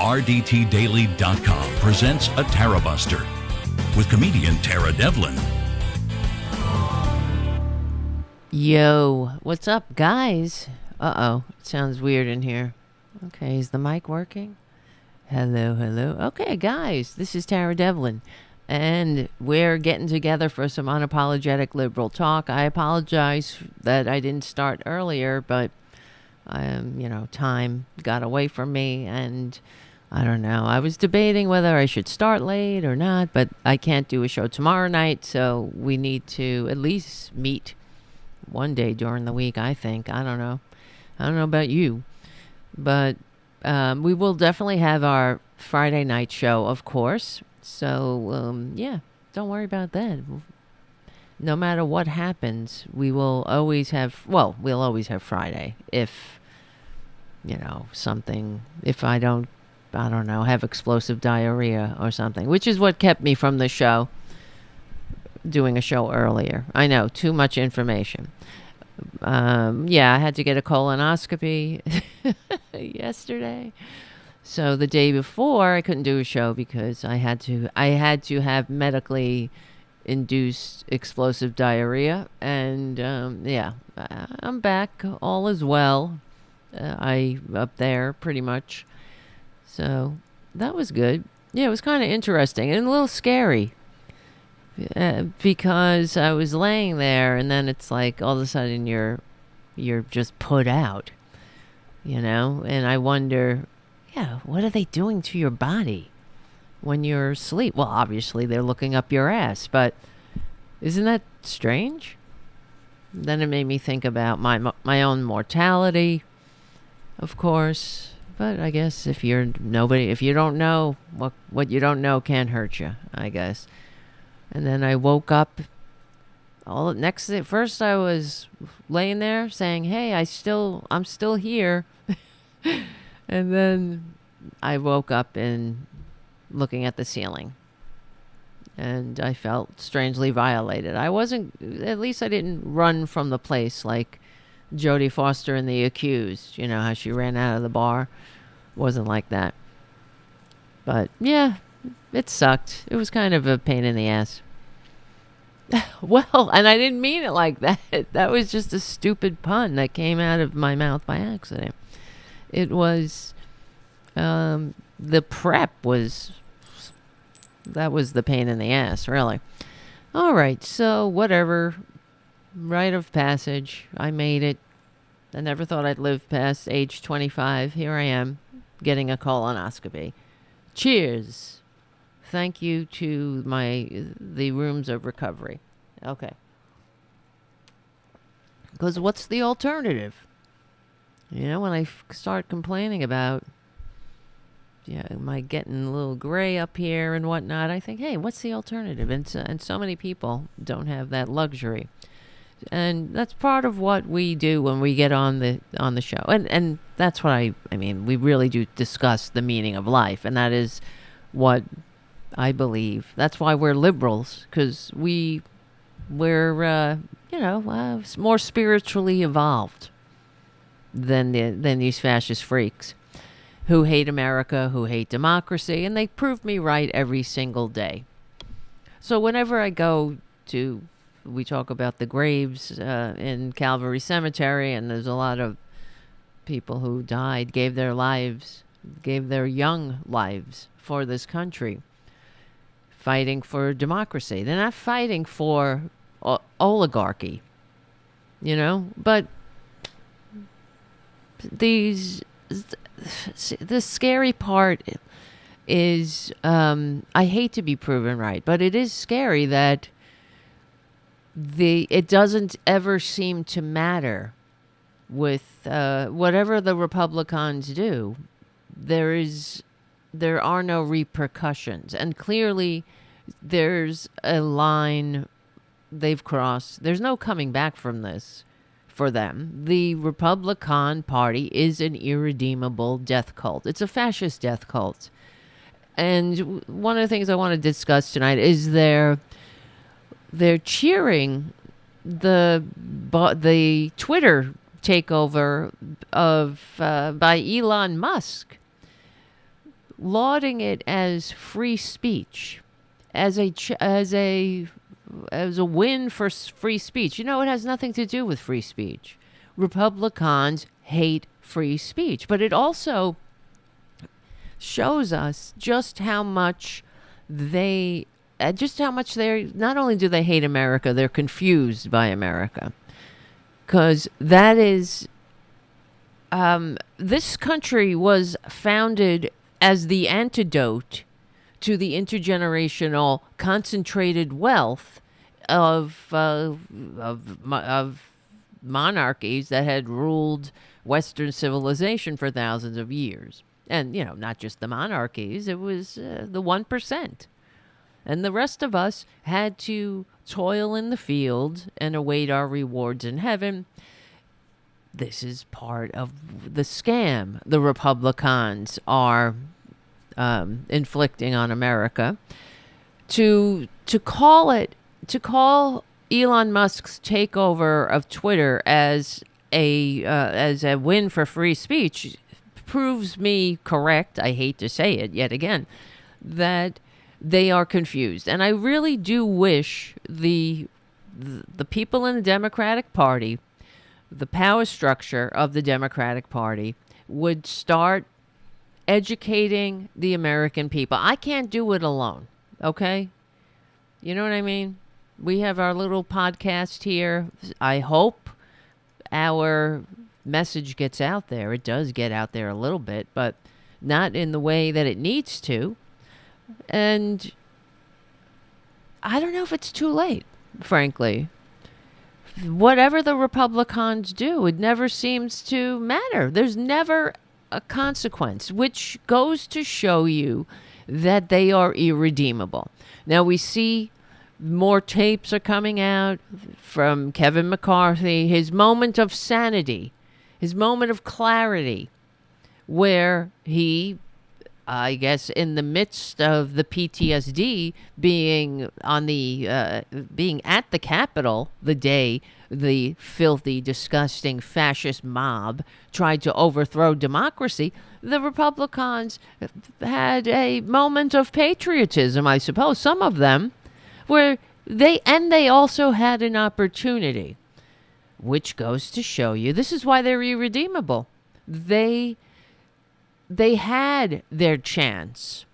RDTDaily.com presents a Tarabuster with comedian Tara Devlin. Yo, what's up, guys? Uh-oh, it sounds weird in here. Okay, is the mic working? Hello. Okay, guys, this is Tara Devlin, and we're getting together for some unapologetic liberal talk. I apologize that I didn't start earlier, but time got away from me, and I don't know. I was debating whether I should start late or not, but I can't do a show tomorrow night, so we need to at least meet one day during the week, I think. I don't know about you, but we will definitely have our Friday night show, of course. So, don't worry about that. No matter what happens, we'll always have Friday if I don't have explosive diarrhea or something, which is what kept me from the show, doing a show earlier. I know, too much information. I had to get a colonoscopy yesterday. So the day before I couldn't do a show because I had to have medically induced explosive diarrhea, and I'm back. All is well. I up there pretty much. So that was good. Yeah, it was kind of interesting and a little scary. Because I was laying there, and then it's like all of a sudden you're just put out, and I wonder, what are they doing to your body when you're asleep? Well, obviously they're looking up your ass, but isn't that strange? Then it made me think about my own mortality, of course. But I guess if you don't know what you don't know can't hurt you, I guess. And then I woke up. First I was laying there saying, "Hey, I'm still here," and then I woke up and looking at the ceiling, and I felt strangely violated. At least I didn't run from the place like Jodie Foster in The Accused. You know how she ran out of the bar? Wasn't like that. But yeah. It sucked. It was kind of a pain in the ass. Well, and I didn't mean it like that. That was just a stupid pun that came out of my mouth by accident. It was, the prep was, that was the pain in the ass, really. All right, so whatever. Rite of passage. I made it. I never thought I'd live past age 25. Here I am, getting a colonoscopy. Cheers. Thank you to the rooms of recovery. Okay. Because what's the alternative? When I start complaining about, am I getting a little gray up here and whatnot, I think, hey, what's the alternative? And so many people don't have that luxury. And that's part of what we do when we get on the show. And that's what I mean, we really do discuss the meaning of life, and that is what I believe. That's why we're liberals, because we're more spiritually evolved than these fascist freaks who hate America, who hate democracy, and they prove me right every single day. So whenever I go to, we talk about the graves in Calvary Cemetery, and there's a lot of people who died, gave their young lives for this country, fighting for democracy. They're not fighting for oligarchy, but the scary part is, I hate to be proven right, but it is scary that it doesn't ever seem to matter with whatever the Republicans do. There are no repercussions, and clearly there's a line they've crossed. There's no coming back from this for them. The Republican Party is an irredeemable death cult. It's a fascist death cult. And one of the things I want to discuss tonight is they're cheering the Twitter takeover by Elon Musk, lauding it as free speech, as a win for free speech. You know, it has nothing to do with free speech. Republicans hate free speech, but it also shows us just how much they're not only do they hate America, they're confused by America. Because that is, this country was founded as the antidote to the intergenerational concentrated wealth of monarchies that had ruled Western civilization for thousands of years. And, you know, not just the monarchies, it was the 1%. And the rest of us had to toil in the field and await our rewards in heaven. This is part of the scam the Republicans are inflicting on America. To call Elon Musk's takeover of Twitter as a win for free speech proves me correct. I hate to say it yet again, that they are confused. And I really do wish the people in the Democratic Party, the power structure of the Democratic Party, would start educating the American people. I can't do it alone, okay? You know what I mean? We have our little podcast here. I hope our message gets out there. It does get out there a little bit, but not in the way that it needs to. And I don't know if it's too late, frankly. Whatever the Republicans do, it never seems to matter. There's never a consequence, which goes to show you that they are irredeemable. Now we see more tapes are coming out from Kevin McCarthy, his moment of sanity, his moment of clarity, where he, I guess, in the midst of the PTSD, being at the Capitol the day the filthy, disgusting fascist mob tried to overthrow democracy, the Republicans had a moment of patriotism, I suppose, some of them, where they also had an opportunity, which goes to show you this is why they're irredeemable. They had their chance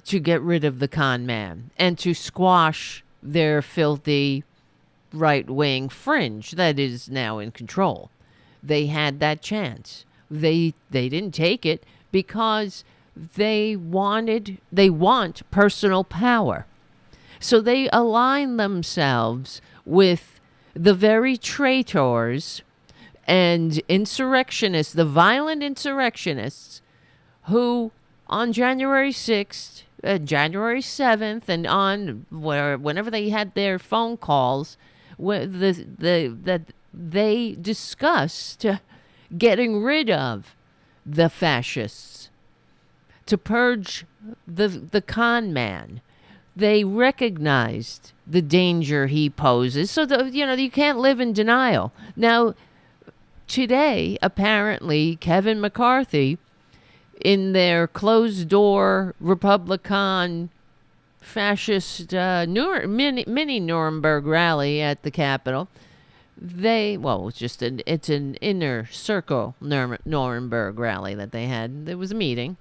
to get rid of the con man and to squash their filthy right-wing fringe that is now in control. They had that chance. They didn't take it because they want personal power. So they align themselves with the very traitors and insurrectionists, the violent insurrectionists, who on January 6th, January 7th, and on whenever they had their phone calls, that they discussed getting rid of the fascists, to purge the con man. They recognized the danger he poses, so you can't live in denial. Now, today, apparently, Kevin McCarthy, in their closed-door Republican fascist mini Nuremberg rally at the Capitol, it's an inner circle Nuremberg rally that they had. There was a meeting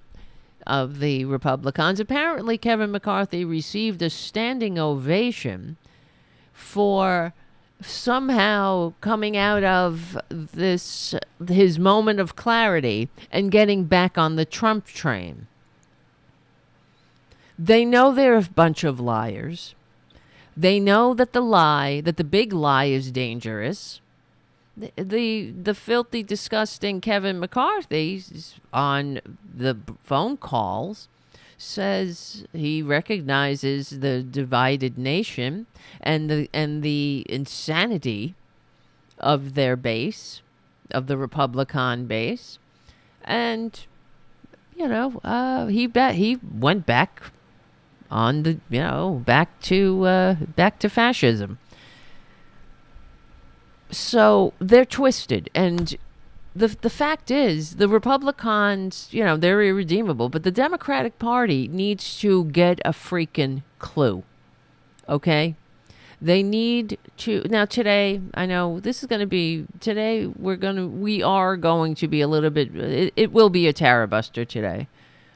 of the Republicans. Apparently, Kevin McCarthy received a standing ovation for somehow coming out of his moment of clarity and getting back on the Trump train. They know they're a bunch of liars. They know that the big lie is dangerous. The filthy, disgusting Kevin McCarthy on the phone calls says he recognizes the divided nation and the insanity of their base, of the Republican base, and he went back on the back to fascism. So they're twisted, and the fact is, the Republicans, they're irredeemable, but the Democratic Party needs to get a freaking clue. Okay? They need to. Now, today, I know this is going to be, today we are going to be a little bit, it will be a Tarabuster today.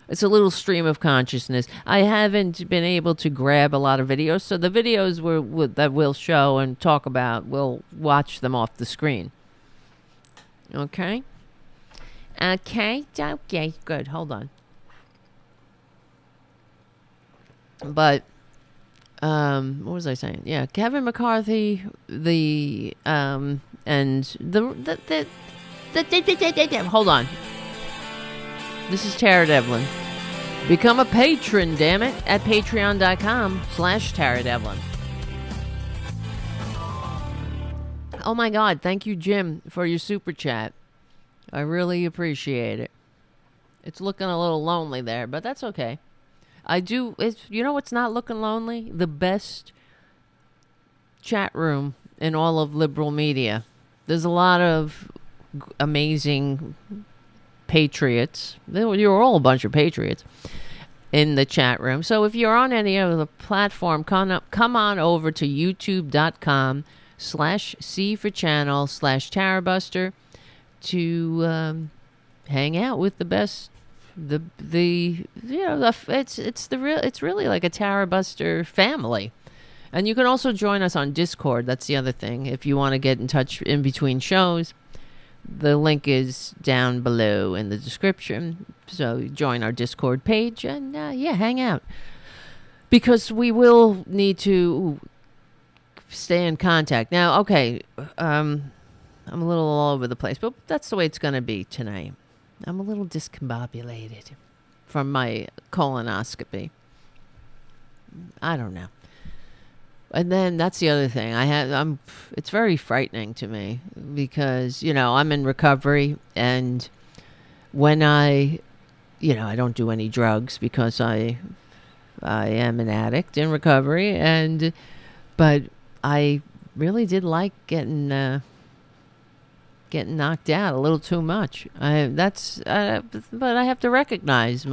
It's a little stream of consciousness. I haven't been able to grab a lot of videos, so the videos that we'll show and talk about, we'll watch them off the screen. Okay? Okay, good. Hold on. But, what was I saying? Yeah, Kevin McCarthy, and hold on. This is Tara Devlin. Become a patron, damn it, at patreon.com/Tara Devlin. Oh my God, thank you, Jim, for your super chat. I really appreciate it. It's looking a little lonely there, but that's okay. What's not looking lonely? The best chat room in all of liberal media. There's a lot of amazing patriots. You're all a bunch of patriots in the chat room. So if you're on any other platform, come on over to youtube.com/C for channel /Tarabuster to hang out with the best. It's really like a Tarabuster family. And you can also join us on Discord. That's the other thing. If you want to get in touch in between shows, the link is down below in the description. So join our Discord page and hang out. Because we will need to stay in contact. Now, okay, I'm a little all over the place, but that's the way it's going to be tonight. I'm a little discombobulated from my colonoscopy. I don't know. And then that's the other thing. It's very frightening to me because, I'm in recovery, and when I don't do any drugs because I am an addict in recovery, but I really did like getting knocked out a little too much. But I have to recognize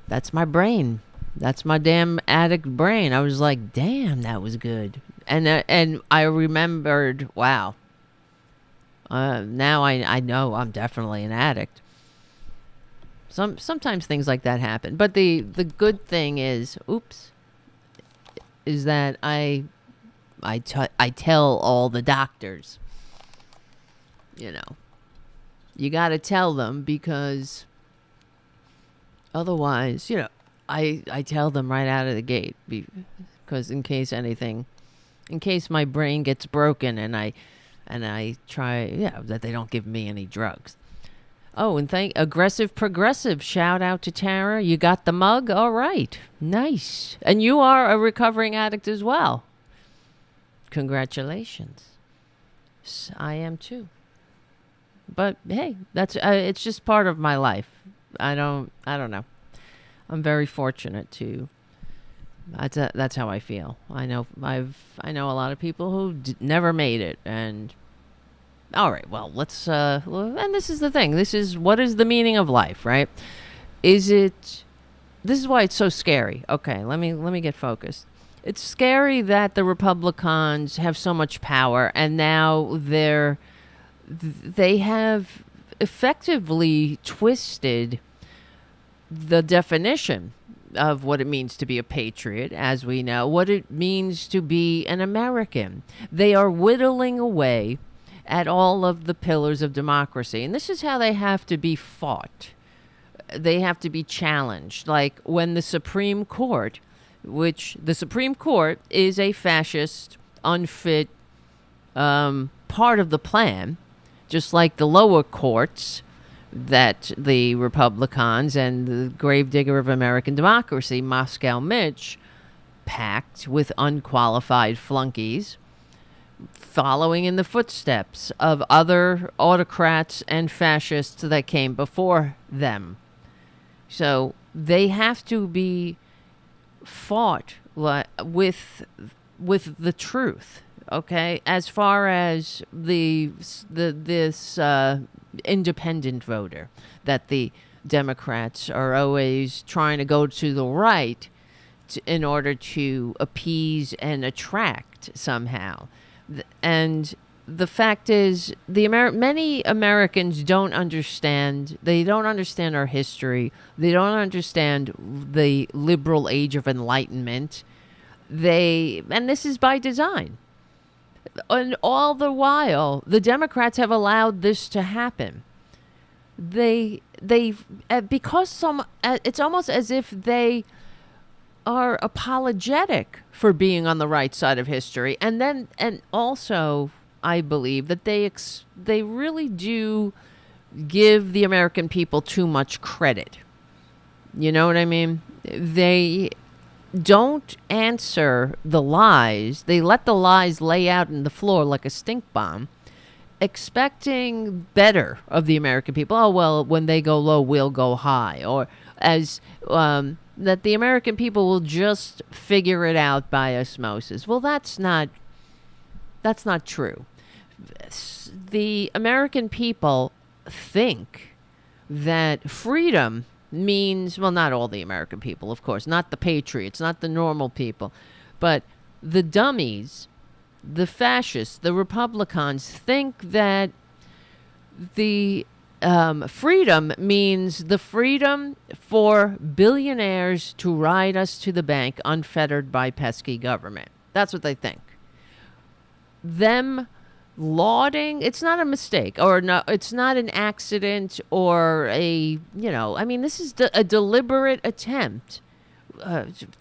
that's my brain. That's my damn addict brain. I was like, damn, that was good. And I remembered, wow. Now I know I'm definitely an addict. Sometimes things like that happen. But the good thing is that I tell all the doctors, you got to tell them because otherwise, I tell them right out of the gate because in case my brain gets broken and I try, that they don't give me any drugs. Oh, and Aggressive Progressive, shout out to Tara. You got the mug? All right. Nice. And you are a recovering addict as well. Congratulations. I am too. But hey, that's it's just part of my life. I don't know. I'm very fortunate to. That's how I feel. I know a lot of people who never made it, and all right. Well, let's. And this is the thing. What is the meaning of life, right? This is why it's so scary. Okay, let me get focused. It's scary that the Republicans have so much power, and now they have effectively twisted the definition of what it means to be a patriot, as we know, what it means to be an American. They are whittling away at all of the pillars of democracy. And this is how they have to be fought. They have to be challenged. Like when the Supreme Court, which the Supreme Court is a fascist, unfit part of the plan, just like the lower courts that the Republicans and the gravedigger of American democracy, Moscow Mitch, packed with unqualified flunkies, following in the footsteps of other autocrats and fascists that came before them. So they have to be fought with the truth. Okay, as far as this independent voter that the Democrats are always trying to go to the right in order to appease and attract somehow. And the fact is, many Americans don't understand. They don't understand our history. They don't understand the liberal age of enlightenment. And this is by design. And all the while, the Democrats have allowed this to happen. Because it's almost as if they are apologetic for being on the right side of history, and also I believe that they really do give the American people too much credit. You know what I mean? They don't answer the lies. They let the lies lay out in the floor like a stink bomb, expecting better of the American people. Oh, well, when they go low, we'll go high. Or as that the American people will just figure it out by osmosis. Well, that's not true. The American people think that freedom means, well, not all the American people, of course, not the patriots, not the normal people, but the dummies, the fascists, the Republicans think that the freedom means the freedom for billionaires to ride us to the bank unfettered by pesky government. That's what they think. Them lauding, it's not a mistake, or no, it's not an accident, or this is a deliberate attempt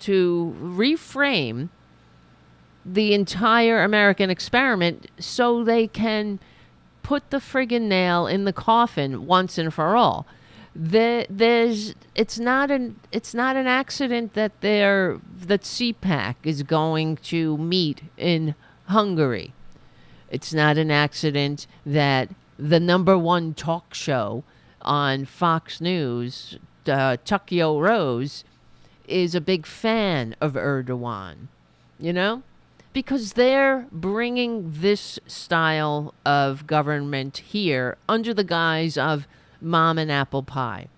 to reframe the entire American experiment so they can put the friggin' nail in the coffin once and for all. It's not an accident that CPAC is going to meet in Hungary. It's not an accident that the number one talk show on Fox News, Tuckio Rose, is a big fan of Erdogan, because they're bringing this style of government here under the guise of mom and apple pie.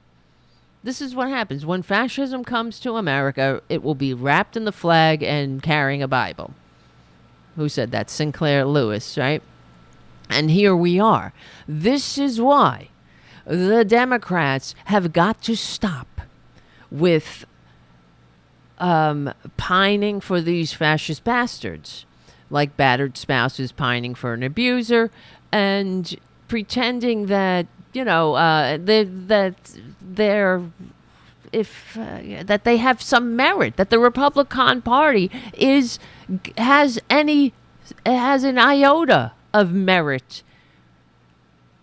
This is what happens. When fascism comes to America, it will be wrapped in the flag and carrying a Bible. Who said that? Sinclair Lewis, right? And here we are. This is why the Democrats have got to stop with pining for these fascist bastards, like battered spouses pining for an abuser, and pretending that that they have some merit, that the Republican Party has an iota of merit,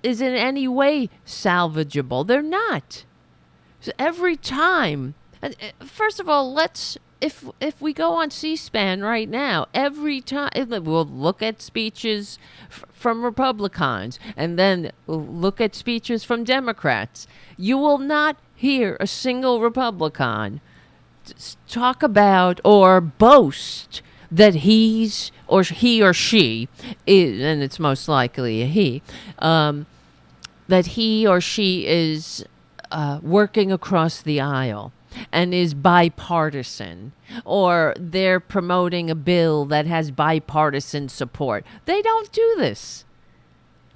is in any way salvageable. They're not. So every time, first of all, if we go on C-SPAN right now, every time we'll look at speeches from Republicans and then look at speeches from Democrats, you will not hear a single Republican talk about or boast that he or she is, and it's most likely a he, that he or she is working across the aisle and is bipartisan, or they're promoting a bill that has bipartisan support. They don't do this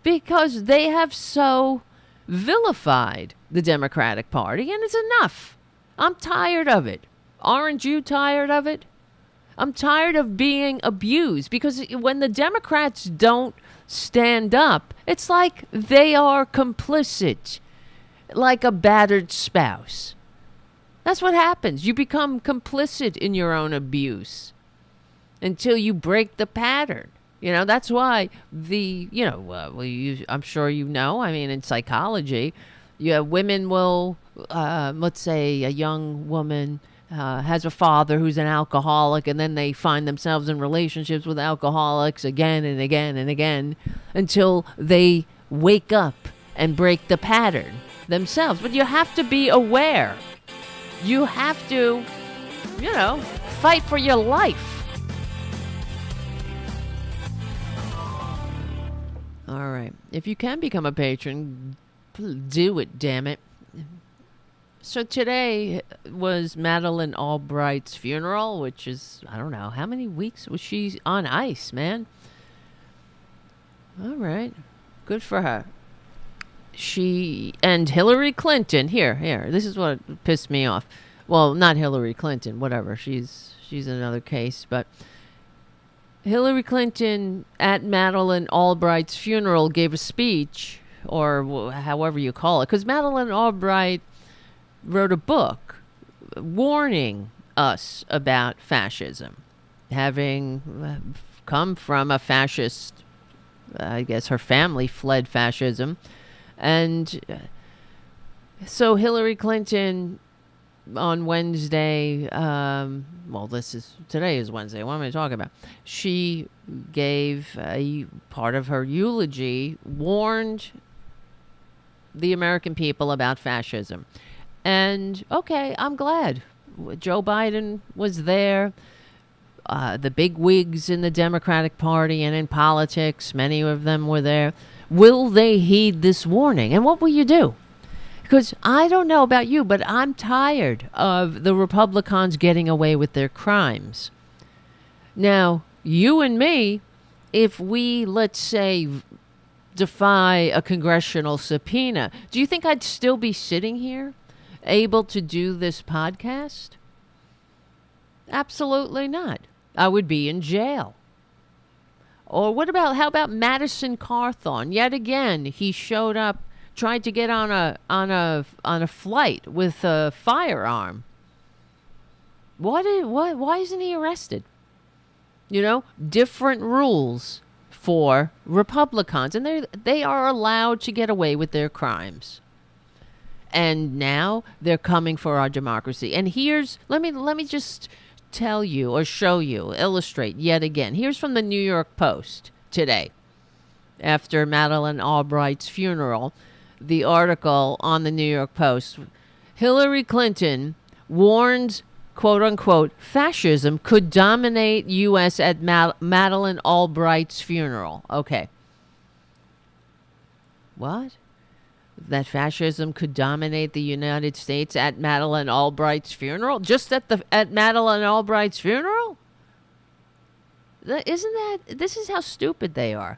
because they have so vilified the Democratic Party, and it's enough. I'm tired of it. Aren't you tired of it? I'm tired of being abused, because when the Democrats don't stand up, it's like they are complicit, like a battered spouse. That's what happens. You become complicit in your own abuse until you break the pattern. That's why I'm sure in psychology, women will, let's say a young woman has a father who's an alcoholic, and then they find themselves in relationships with alcoholics again and again and again until they wake up and break the pattern themselves. But you have to be aware. You have to, fight for your life. All right. If you can become a patron, do it, damn it. So today was Madeleine Albright's funeral, which is, I don't know, how many weeks was she on ice, man? All right. Good for her. She and Hillary Clinton, here, this is what pissed me off. Well, not Hillary Clinton, whatever. She's another case, but Hillary Clinton at Madeleine Albright's funeral gave a speech, or however you call it, because Madeleine Albright wrote a book warning us about fascism, having come from a fascist. I guess her family fled fascism, and so Hillary Clinton on Wednesday, today is Wednesday. What am I talking about? She gave a part of her eulogy, warned the American people about fascism. And, okay, I'm glad. Joe Biden was there. The big wigs in the Democratic Party and in politics, many of them were there. Will they heed this warning? And what will you do? Because I don't know about you, but I'm tired of the Republicans getting away with their crimes. Now, you and me, if we, let's say, defy a congressional subpoena, do you think I'd still be sitting here, able to do this podcast? Absolutely not. I would be in jail. Or how about Madison Cawthorn? Yet again, he showed up, tried to get on a flight with a firearm. Why isn't he arrested? You know, different rules for Republicans, and they are allowed to get away with their crimes. And now they're coming for our democracy. And let me just tell you or show you, illustrate yet again. Here's from the New York Post today, after Madeleine Albright's funeral. The article on the New York Post: Hillary Clinton warns, quote unquote, fascism could dominate U.S. at Madeleine Albright's funeral. Okay. What? That fascism could dominate the United States at Madeleine Albright's funeral? Just at Madeleine Albright's funeral? This is how stupid they are.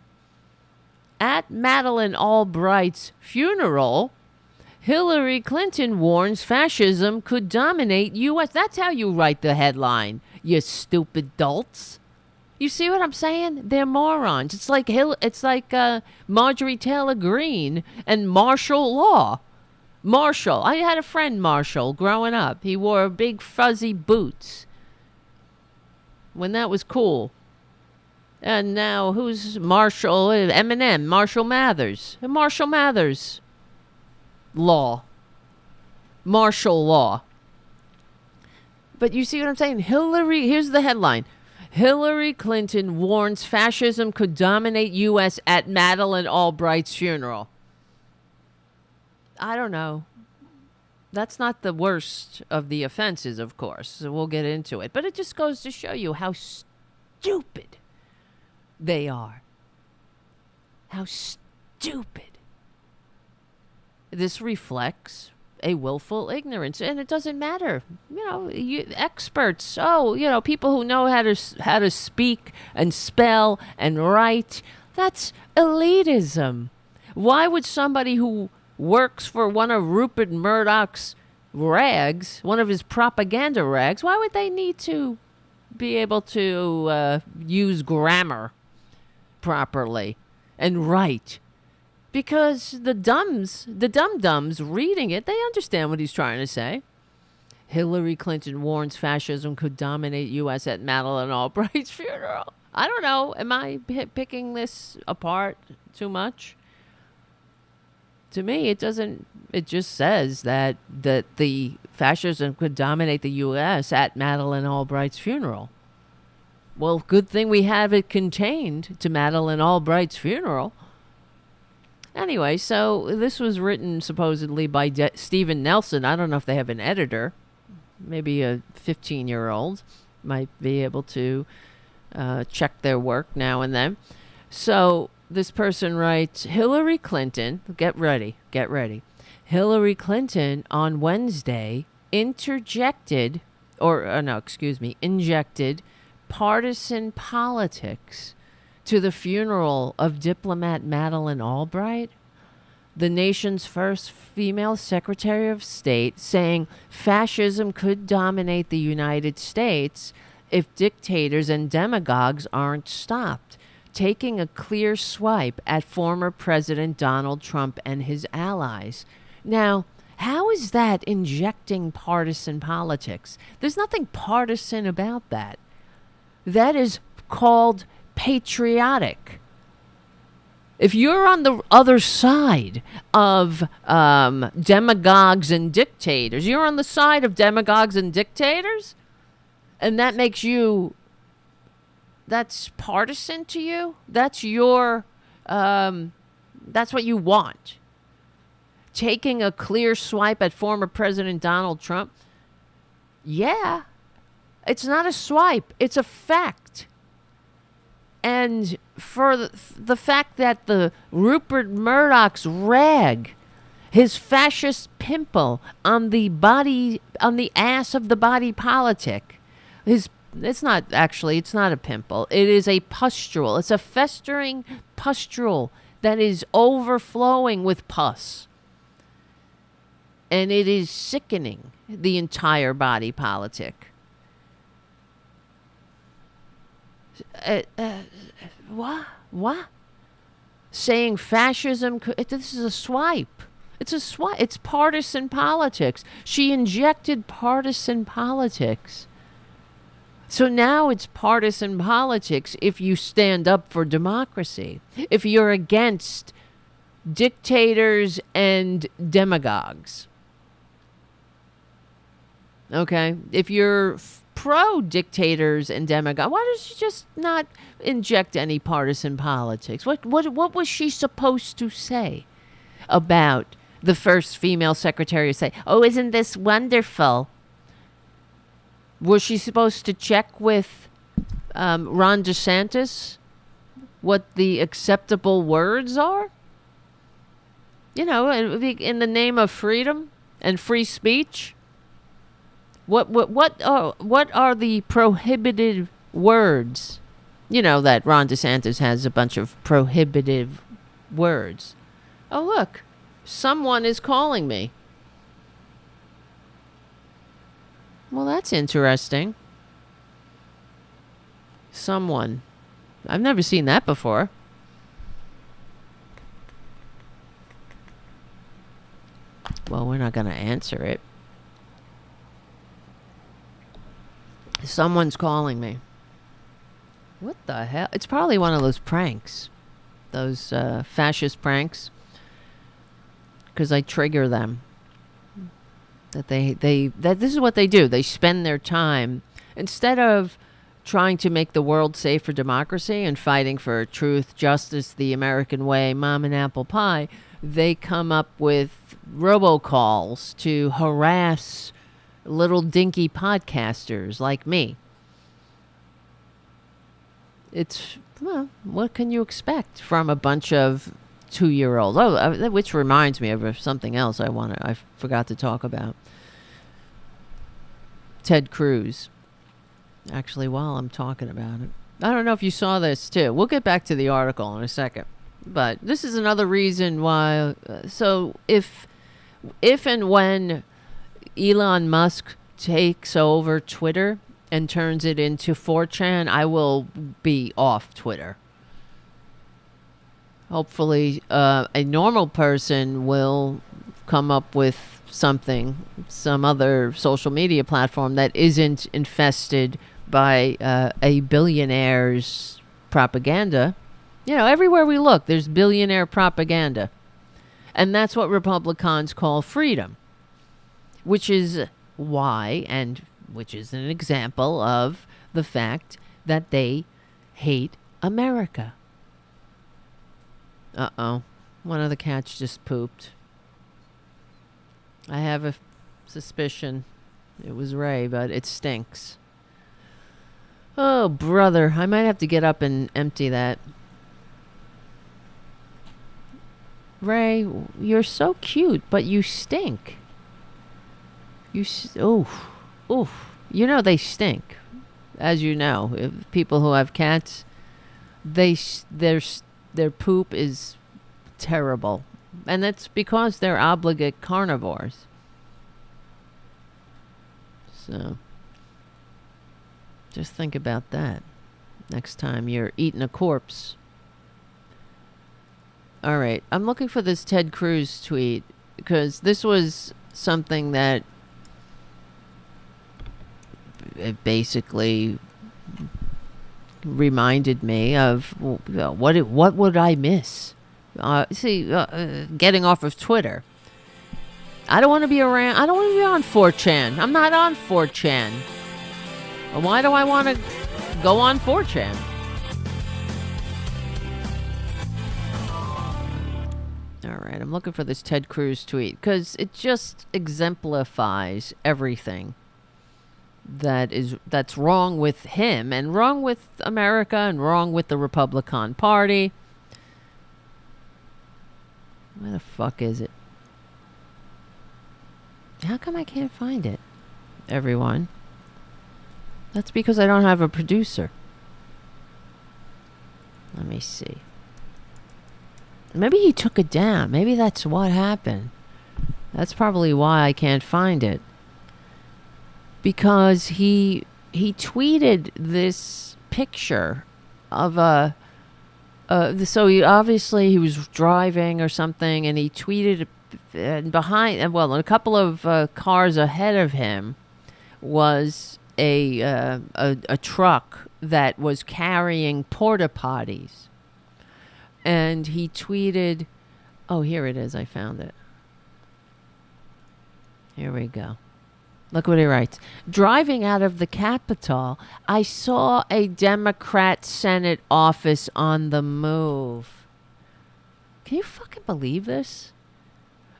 At Madeleine Albright's funeral, Hillary Clinton warns fascism could dominate U.S. That's how you write the headline, you stupid dolts. You see what I'm saying? They're morons. It's like Marjorie Traitor Green and martial law. Marshall. I had a friend, Marshall, growing up. He wore big fuzzy boots when that was cool. And now who's Marshall? Eminem, Marshall Mathers. Marshall Mathers. Law. Martial law. But you see what I'm saying? Here's the headline. Hillary Clinton warns fascism could dominate U.S. at Madeleine Albright's funeral. I don't know. That's not the worst of the offenses, of course. So we'll get into it. But it just goes to show you how stupid they are. How stupid. This reflects a willful ignorance, and it doesn't matter. You know, experts. People who know how to speak and spell and write. That's elitism. Why would somebody who works for one of Rupert Murdoch's rags, one of his propaganda rags, why would they need to be able to use grammar properly and write? Because the dum-dums reading it, they understand what he's trying to say. Hillary Clinton warns fascism could dominate U.S. at Madeleine Albright's funeral. I don't know. Am I picking this apart too much? To me, it doesn't. It just says that the fascism could dominate the U.S. at Madeleine Albright's funeral. Well, good thing we have it contained to Madeleine Albright's funeral. Anyway, so this was written supposedly by Stephen Nelson. I don't know if they have an editor. Maybe a 15-year-old might be able to check their work now and then. So this person writes, Hillary Clinton, get ready. Hillary Clinton on Wednesday injected partisan politics to the funeral of diplomat Madeleine Albright, the nation's first female Secretary of State, saying fascism could dominate the United States if dictators and demagogues aren't stopped, taking a clear swipe at former President Donald Trump and his allies. Now, how is that injecting partisan politics? There's nothing partisan about that. That is called patriotic. If you're on the other side of demagogues and dictators, you're on the side of demagogues and dictators, and that makes you, that's partisan to you? That's your, that's what you want. Taking a clear swipe at former President Donald Trump? Yeah. It's not a swipe. It's a fact. And for the fact that the Rupert Murdoch's rag, his fascist pimple on the body, on the ass of the body politic, it's not a pimple. It is a pustule. It's a festering pustule that is overflowing with pus. And it is sickening the entire body politic. What? Saying fascism, this is a swipe. It's a swipe. It's partisan politics. She injected partisan politics. So now it's partisan politics if you stand up for democracy. If you're against dictators and demagogues. Okay? If you're pro-dictators and demagogues, why does she just not inject any partisan politics? What was she supposed to say about the first female Secretary of State? Oh, isn't this wonderful? Was she supposed to check with Ron DeSantis what the acceptable words are? You know, in the name of freedom and free speech? What are the prohibited words? You know that Ron DeSantis has a bunch of prohibitive words. Oh, look. Someone is calling me. Well, that's interesting. Someone. I've never seen that before. Well, we're not going to answer it. Someone's calling me. What the hell? It's probably one of those pranks. Those fascist pranks. Because I trigger them. That that this is what they do. They spend their time, instead of trying to make the world safe for democracy and fighting for truth, justice, the American way, mom and apple pie, they come up with robocalls to harass little dinky podcasters like me. It's, well, what can you expect from a bunch of 2-year-olds? Oh, which reminds me of something else I forgot to talk about. Ted Cruz. Actually, while I'm talking about it, I don't know if you saw this too. We'll get back to the article in a second. But this is another reason why. So if and when Elon Musk takes over Twitter and turns it into 4chan, I will be off Twitter. Hopefully, a normal person will come up with something, some other social media platform that isn't infested by a billionaire's propaganda. You know, everywhere we look, there's billionaire propaganda. And that's what Republicans call freedom, which is why, and which is an example of the fact that they hate America. Uh-oh. One of the cats just pooped. I have a suspicion it was Ray, but it stinks. Oh, brother. I might have to get up and empty that. Ray, you're so cute, but you stink. Oof. Oof. You know they stink. As you know, if people who have cats, their poop is terrible. And that's because they're obligate carnivores. So, just think about that next time you're eating a corpse. All right, I'm looking for this Ted Cruz tweet because this was something that it basically reminded me of what would I miss? Getting off of Twitter. I don't want to be around. I don't want to be on 4chan. I'm not on 4chan. Why do I want to go on 4chan? All right, I'm looking for this Ted Cruz tweet because it just exemplifies everything that's wrong with him and wrong with America and wrong with the Republican Party. Where the fuck is it? How come I can't find it, everyone? That's because I don't have a producer. Let me see. Maybe he took it down. Maybe that's what happened. That's probably why I can't find it. Because he tweeted this picture of so he was driving or something, and he tweeted behind, well, a couple of cars ahead of him was a truck that was carrying porta potties. And he tweeted, oh, here it is. I found it. Here we go. Look what he writes. Driving out of the Capitol, I saw a Democrat Senate office on the move. Can you fucking believe this?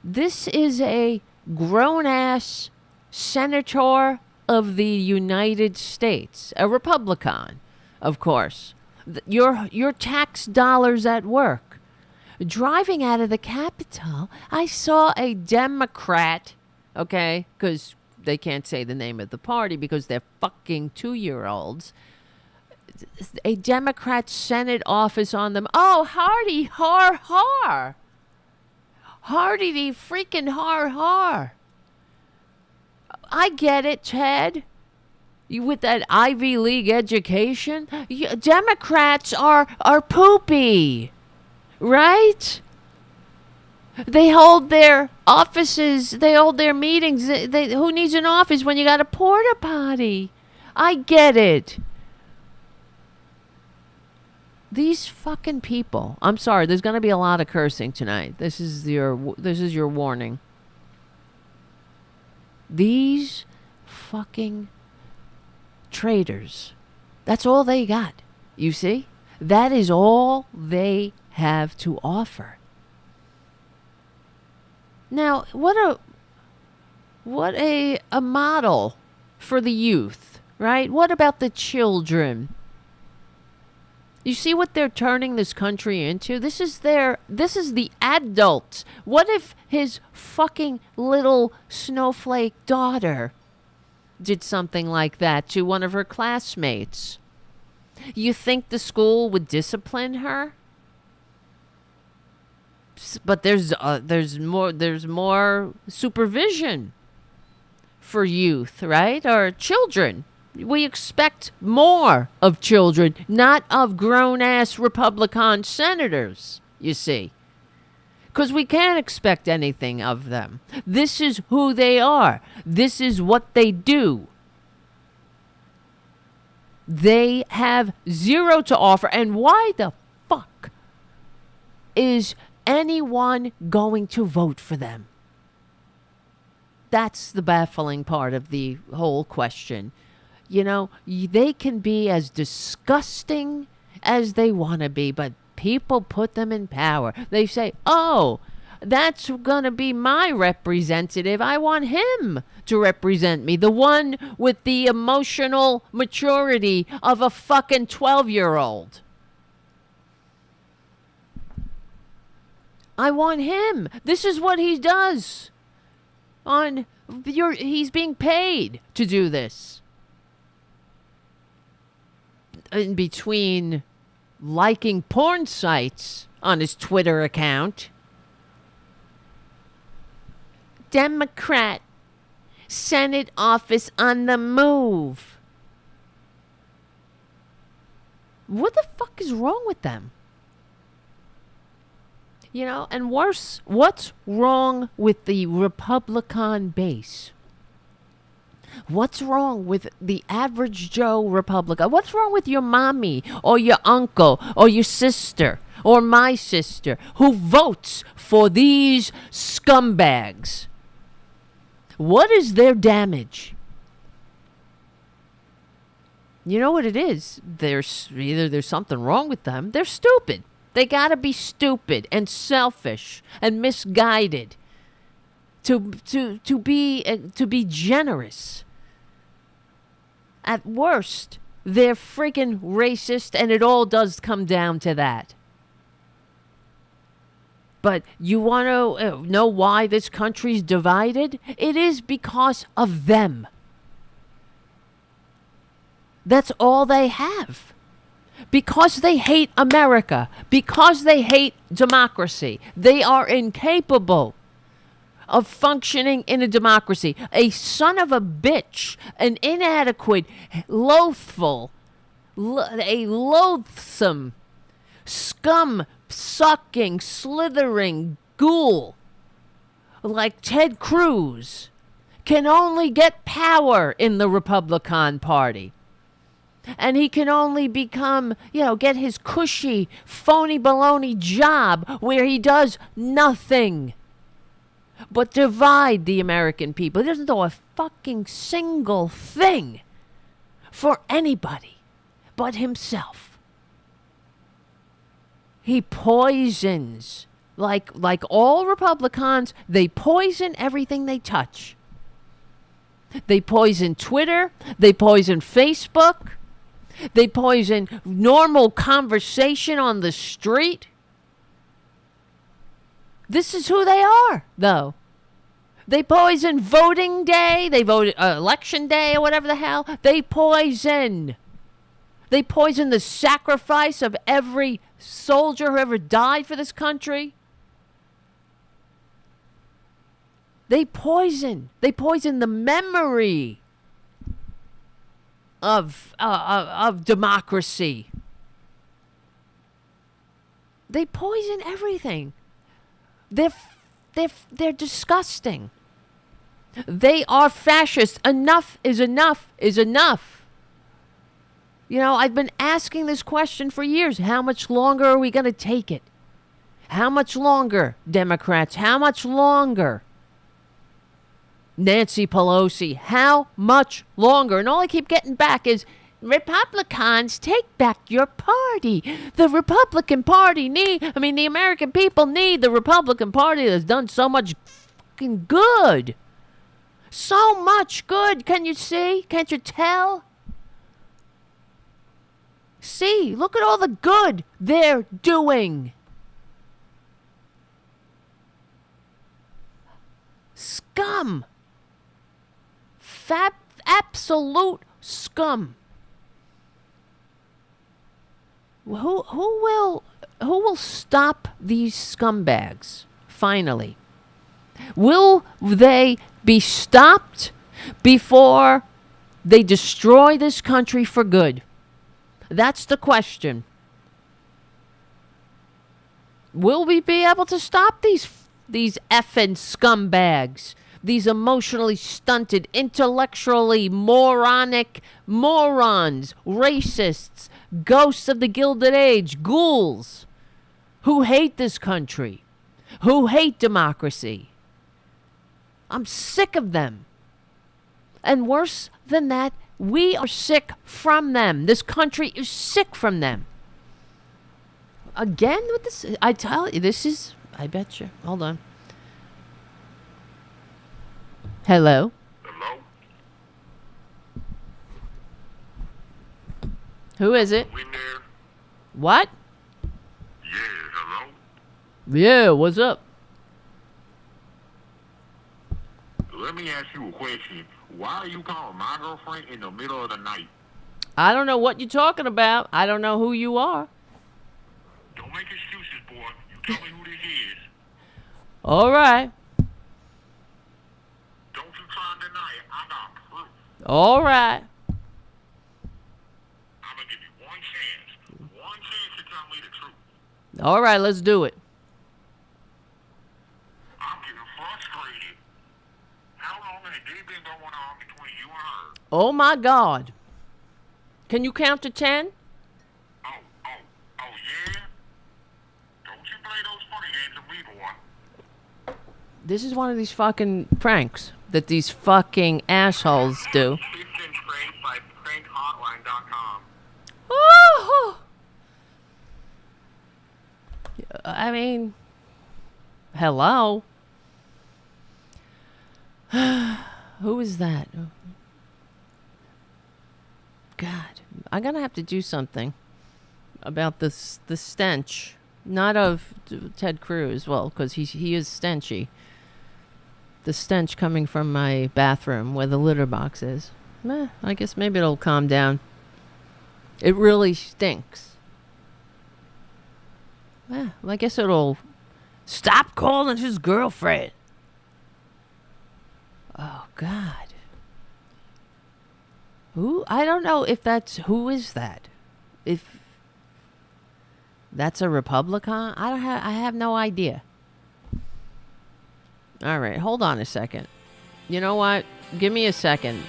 This is a grown-ass senator of the United States, a Republican, of course. Your tax dollars at work. Driving out of the Capitol, I saw a Democrat, okay, because they can't say the name of the party because they're fucking 2-year-olds. A Democrat Senate office on them. Oh, hardy har har. Hardy the freaking har har. I get it, Ted. You with that Ivy League education? Democrats are poopy, right? They hold their offices. They hold their meetings. Who needs an office when you got a porta potty? I get it. These fucking people. I'm sorry. There's going to be a lot of cursing tonight. This is your warning. These fucking traitors. That's all they got. You see? That is all they have to offer. Now, what a model for the youth, right? What about the children? You see what they're turning this country into? This is the adults. What if his fucking little snowflake daughter did something like that to one of her classmates? You think the school would discipline her? But there's more supervision for youth, right? Or children. We expect more of children, not of grown-ass Republican senators, you see. Because we can't expect anything of them. This is who they are. This is what they do. They have zero to offer. And why the fuck is anyone going to vote for them? That's the baffling part of the whole question. You know, they can be as disgusting as they want to be, but people put them in power. They say, oh, that's going to be my representative. I want him to represent me. The one with the emotional maturity of a fucking 12-year-old. I want him. This is what he does. He's being paid to do this. In between liking porn sites on his Twitter account. Democrat Senate office on the move. What the fuck is wrong with them? You know, and worse, what's wrong with the Republican base? What's wrong with the average Joe Republican? What's wrong with your mommy or your uncle or your sister or my sister who votes for these scumbags? What is their damage? You know what it is? Either there's something wrong with them. They're stupid. They gotta be stupid and selfish and misguided to be generous. At worst, they're freaking racist, and it all does come down to that. But you want to know why this country's divided? It is because of them. That's all they have. Because they hate America. Because they hate democracy. They are incapable of functioning in a democracy. A son of a bitch, an inadequate, loathful, a loathsome, scum-sucking, slithering ghoul like Ted Cruz can only get power in the Republican Party. And he can only become, get his cushy, phony baloney job where he does nothing but divide the American people. He doesn't do a fucking single thing for anybody but himself. He poisons, like all Republicans, they poison everything they touch. They poison Twitter. They poison Facebook. They poison normal conversation on the street. This is who they are, though. They poison voting day. They vote election day or whatever the hell. They poison. They poison the sacrifice of every soldier who ever died for this country. They poison. They poison the memory of democracy. They poison everything. They're disgusting. They are fascists. Enough is enough is enough. I've been asking this question for years. How much longer are we going to take it? How much longer, Democrats? How much longer? Nancy Pelosi, how much longer? And all I keep getting back is, Republicans, take back your party. The Republican Party the American people need the Republican Party that's done so much fucking good. So much good. Can you see? Can't you tell? See, look at all the good they're doing. Scum. Absolute scum. Who will stop these scumbags finally? Will they be stopped before they destroy this country for good? That's the question. Will we be able to stop these effing scumbags? These emotionally stunted, intellectually moronic morons, racists, ghosts of the Gilded Age, ghouls, who hate this country, who hate democracy. I'm sick of them. And worse than that, we are sick from them. This country is sick from them. Again with this, I tell you, I bet you. Hold on. Hello? Hello? Who is it? We there? What? Yeah, hello? Yeah, what's up? Let me ask you a question. Why are you calling my girlfriend in the middle of the night? I don't know what you're talking about. I don't know who you are. Don't make excuses, boy. You tell me who this is. All right. Don't you try and deny it. I got proof. All right. I'm going to give you one chance. One chance to tell me the truth. All right, let's do it. I'm getting frustrated. How long has it been going on between you and her? Oh, my God. Can you count to 10? Oh, yeah? Don't you play those funny games with me, boy. This is one of these fucking pranks that these fucking assholes do. 15 Pranks by prankhotline.com. Oh! I mean, hello? Who is that? God, I'm gonna have to do something about the stench. Not of Ted Cruz, well, because he is stenchy. The stench coming from my bathroom where the litter box is. I guess maybe it'll calm down. It really stinks. Well, I guess it'll stop calling his girlfriend. Oh, God. Who? I don't know if that's... Who is that? If that's a Republican? I have no idea. All right, hold on a second. You know what? Give me a second.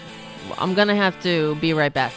I'm going to have to be right back.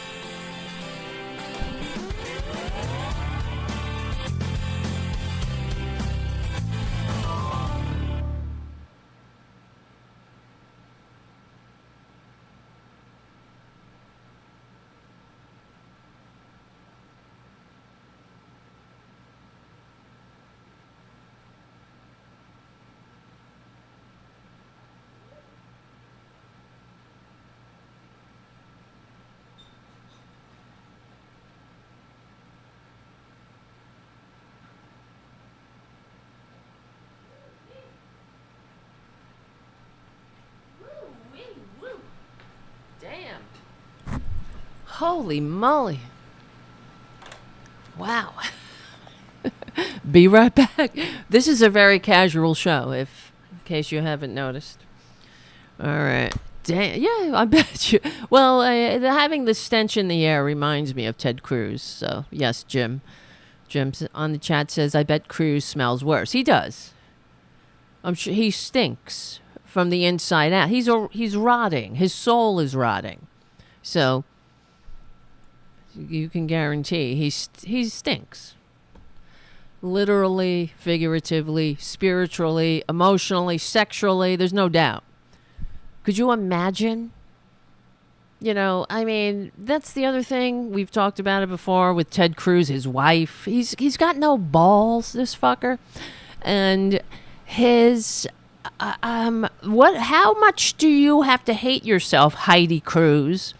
Damn. Holy moly. Wow. Be right back. This is a very casual show, in case you haven't noticed. All right. Damn. Yeah, I bet you. Well, having the stench in the air reminds me of Ted Cruz. So, yes, Jim. Jim on the chat says, I bet Cruz smells worse. He does. I'm sure he stinks from the inside out. He's rotting. His soul is rotting. So you can guarantee he stinks. Literally, figuratively, spiritually, emotionally, sexually, there's no doubt. Could you imagine? You know, I mean, that's the other thing. We've talked about it before with Ted Cruz, his wife. He's got no balls, this fucker. And his how much do you have to hate yourself, Heidi Cruz,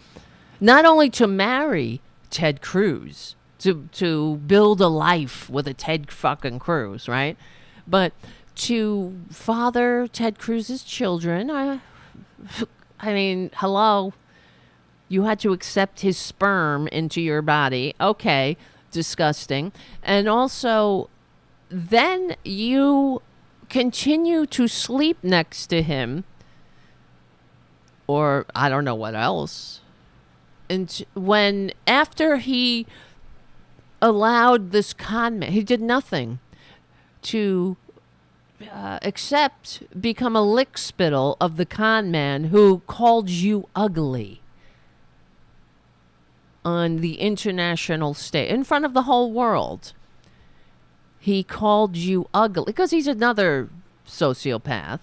not only to marry Ted Cruz, to build a life with a Ted fucking Cruz, right? But to father Ted Cruz's children, I mean, hello. You had to accept his sperm into your body. Okay, disgusting. And also, then you continue to sleep next to him, or I don't know what else. And when after he allowed this con man, he did nothing to become a lickspittle of the con man who called you ugly on the international stage in front of the whole world. He called you ugly because he's another sociopath.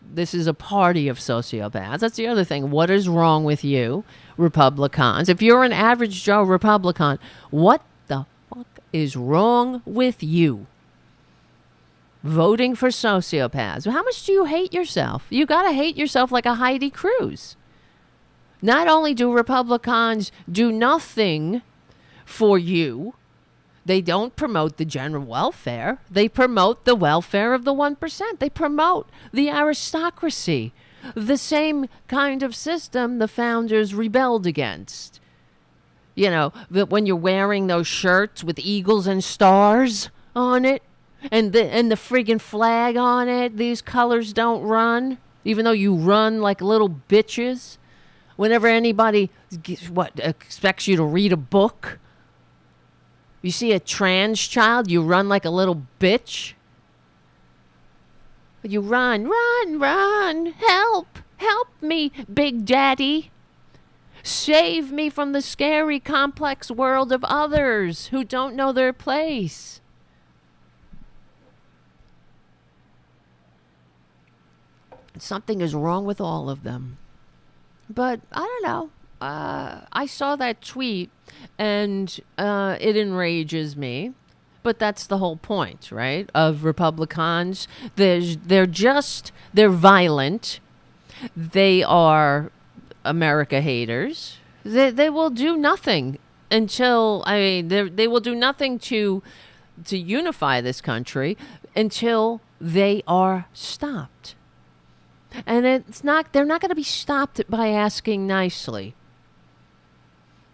This is a party of sociopaths. That's the other thing. What is wrong with you, Republicans? If you're an average Joe Republican, what the fuck is wrong with you? Voting for sociopaths. How much do you hate yourself? You got to hate yourself like a Heidi Cruz. Not only do Republicans do nothing for you, They don't promote the general welfare. They promote the welfare of the 1%. They promote the aristocracy, the same kind of system the founders rebelled against. You know, that when you're wearing those shirts with eagles and stars on it, and the friggin' flag on it, these colors don't run, even though you run like little bitches. Whenever anybody expects you to read a book, you see a trans child, you run like a little bitch. You run, help me, Big Daddy. Save me from the scary, complex world of others who don't know their place. Something is wrong with all of them. But I don't know. I saw that tweet, and it enrages me. But that's the whole point, right? Of Republicans. They're violent. They are America haters. They will do nothing until, they will do nothing to unify this country until they are stopped. And they're not going to be stopped by asking nicely.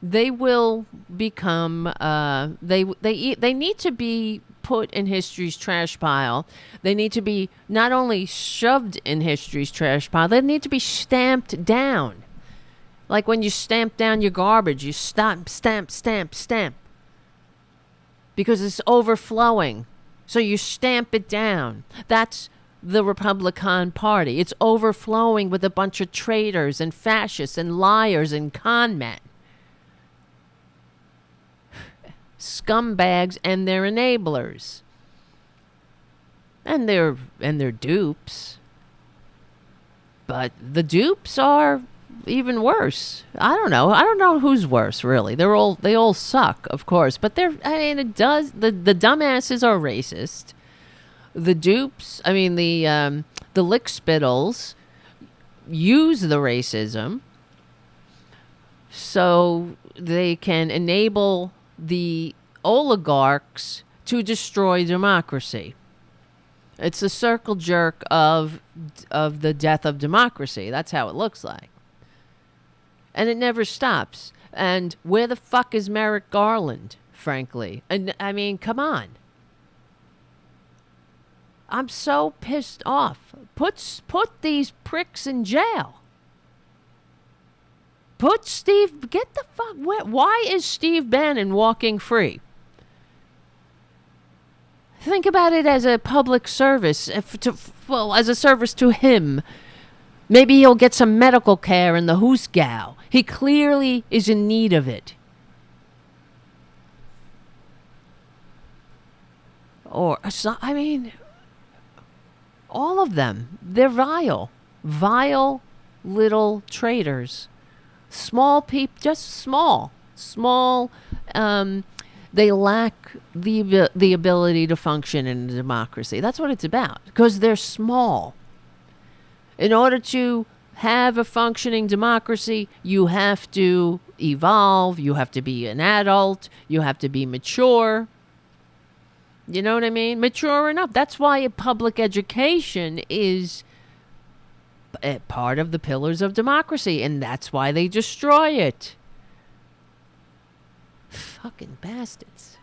They will become, they need to be put in history's trash pile. They need to be not only shoved in history's trash pile, they need to be stamped down. Like when you stamp down your garbage, you stamp. Because it's overflowing. So you stamp it down. That's the Republican Party. It's overflowing with a bunch of traitors and fascists and liars and con men. Scumbags and their enablers. And their dupes. But the dupes are even worse. I don't know who's worse, really. they all suck, of course, but the dumbasses are racist. The dupes, the lick spittles use the racism so they can enable the oligarchs to destroy democracy. It's a circle jerk of the death of democracy. That's how it looks like. And it never stops. And where the fuck is Merrick Garland, frankly? And come on. I'm so pissed off. Put these pricks in jail. Get the fuck. Why is Steve Bannon walking free? Think about it as a public service, as a service to him. Maybe he'll get some medical care in the hoosgow. He clearly is in need of it. All of them. They're vile. Vile little traitors. Small people, just small. Small, they lack the ability to function in a democracy. That's what it's about. Because they're small. In order to have a functioning democracy, you have to evolve. You have to be an adult. You have to be mature. You know what I mean? Mature enough. That's why public education is part of the pillars of democracy. And that's why they destroy it. Fucking bastards.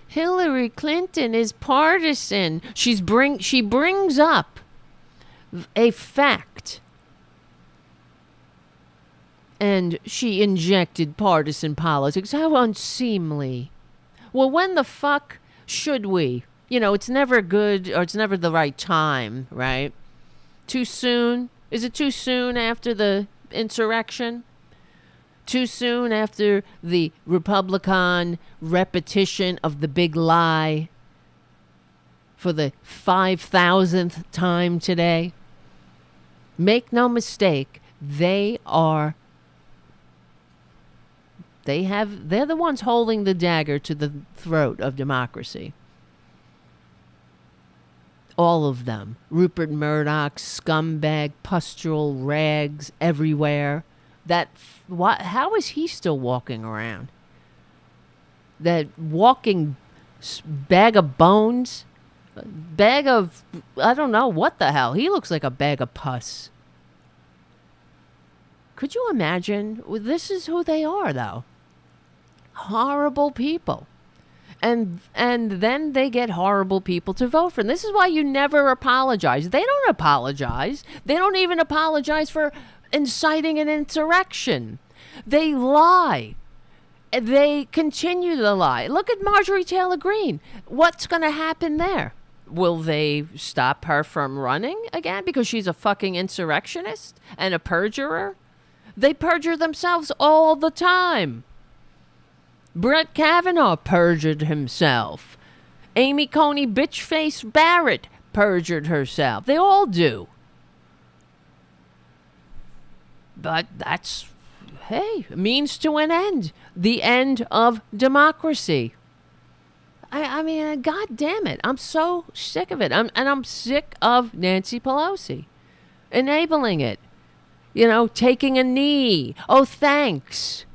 Hillary Clinton is partisan. She brings up a fact. And she injected partisan politics. How unseemly. Well, when the fuck should we? It's never good, or it's never the right time, right? Too soon? Is it too soon after the insurrection? Too soon after the Republican repetition of the big lie for the 5,000th time today? Make no mistake, they're the ones holding the dagger to the throat of democracy. All of them. Rupert Murdoch, scumbag, pustule rags everywhere. How is he still walking around? that walking bag of bones, bag of, I don't know what the hell. He looks like a bag of pus. Could you imagine? Well, this is who they are, though. Horrible people. And then they get horrible people to vote for them. This is why you never apologize. They don't apologize. They don't even apologize for inciting an insurrection. They lie. They continue to lie. Look at Marjorie Traitor Green. What's going to happen there? Will they stop her from running again because she's a fucking insurrectionist and a perjurer? They perjure themselves all the time. Brett Kavanaugh perjured himself. Amy Coney Bitchface Barrett perjured herself. They all do. But that's, hey, means to an end. The end of democracy. I mean, God damn it. I'm so sick of it. I'm sick of Nancy Pelosi enabling it. You know, taking a knee. Oh, thanks.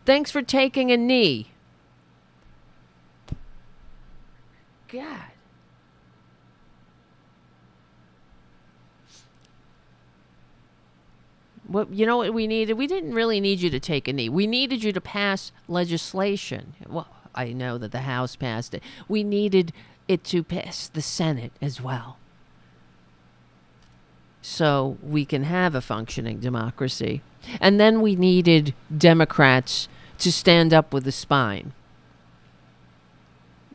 Thanks for taking a knee. God. What, you know what we needed? We didn't really need you to take a knee. We needed you to pass legislation. Well, I know that the House passed it. We needed it to pass the Senate as well, so we can have a functioning democracy. And then we needed Democrats to stand up with a spine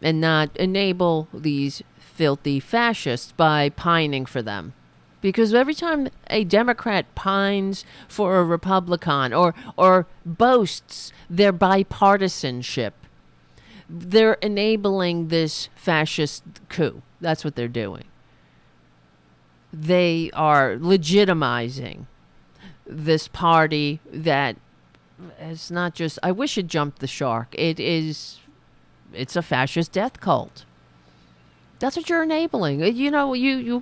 and not enable these filthy fascists by pining for them. Because every time a Democrat pines for a Republican or boasts their bipartisanship, they're enabling this fascist coup. That's what they're doing. They are legitimizing this party that is not just, I wish it jumped the shark. It's a fascist death cult. That's what you're enabling. You know, you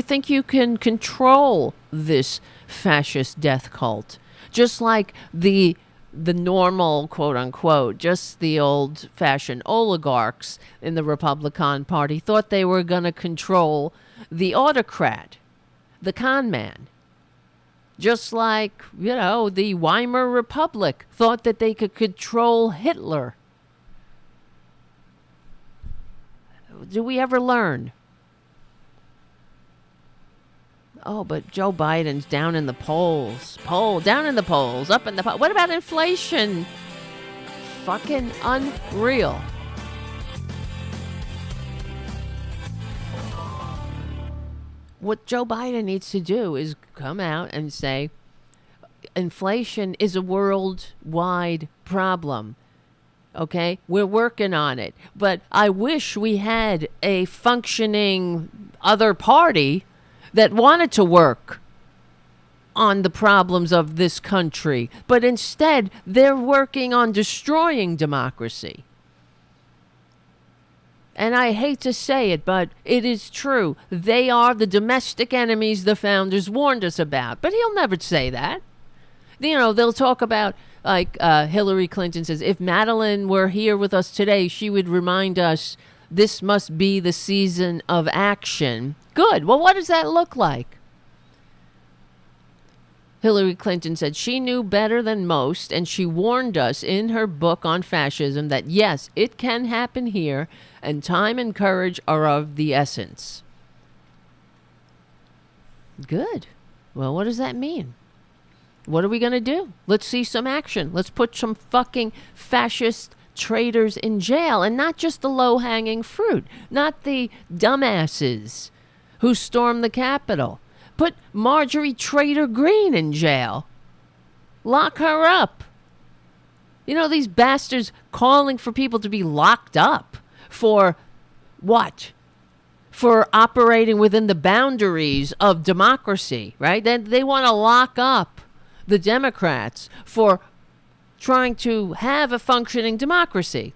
think you can control this fascist death cult, just like the normal, quote unquote, just the old fashioned oligarchs in the Republican Party thought they were going to control the autocrat, the con man. Just like, you know, the Weimar Republic thought that they could control Hitler. Do we ever learn? Oh, but Joe Biden's down in the polls. Down in the polls, up in the polls. What about inflation? Fucking unreal. What Joe Biden needs to do is come out and say, inflation is a worldwide problem. Okay, we're working on it. But I wish we had a functioning other party that wanted to work on the problems of this country. But instead, they're working on destroying democracy. And I hate to say it, but it is true. They are the domestic enemies the founders warned us about. But he'll never say that. You know, they'll talk about, like Hillary Clinton says, if Madeline were here with us today, she would remind us this must be the season of action. Good. Well, what does that look like? Hillary Clinton said she knew better than most, and she warned us in her book on fascism that, yes, it can happen here, and time and courage are of the essence. Good. Well, what does that mean? What are we going to do? Let's see some action. Let's put some fucking fascist traitors in jail, and not just the low-hanging fruit, not the dumbasses who stormed the Capitol. Put Marjorie Traitor Green in jail. Lock her up. You know, these bastards calling for people to be locked up for what? For operating within the boundaries of democracy, right? They want to lock up the Democrats for trying to have a functioning democracy.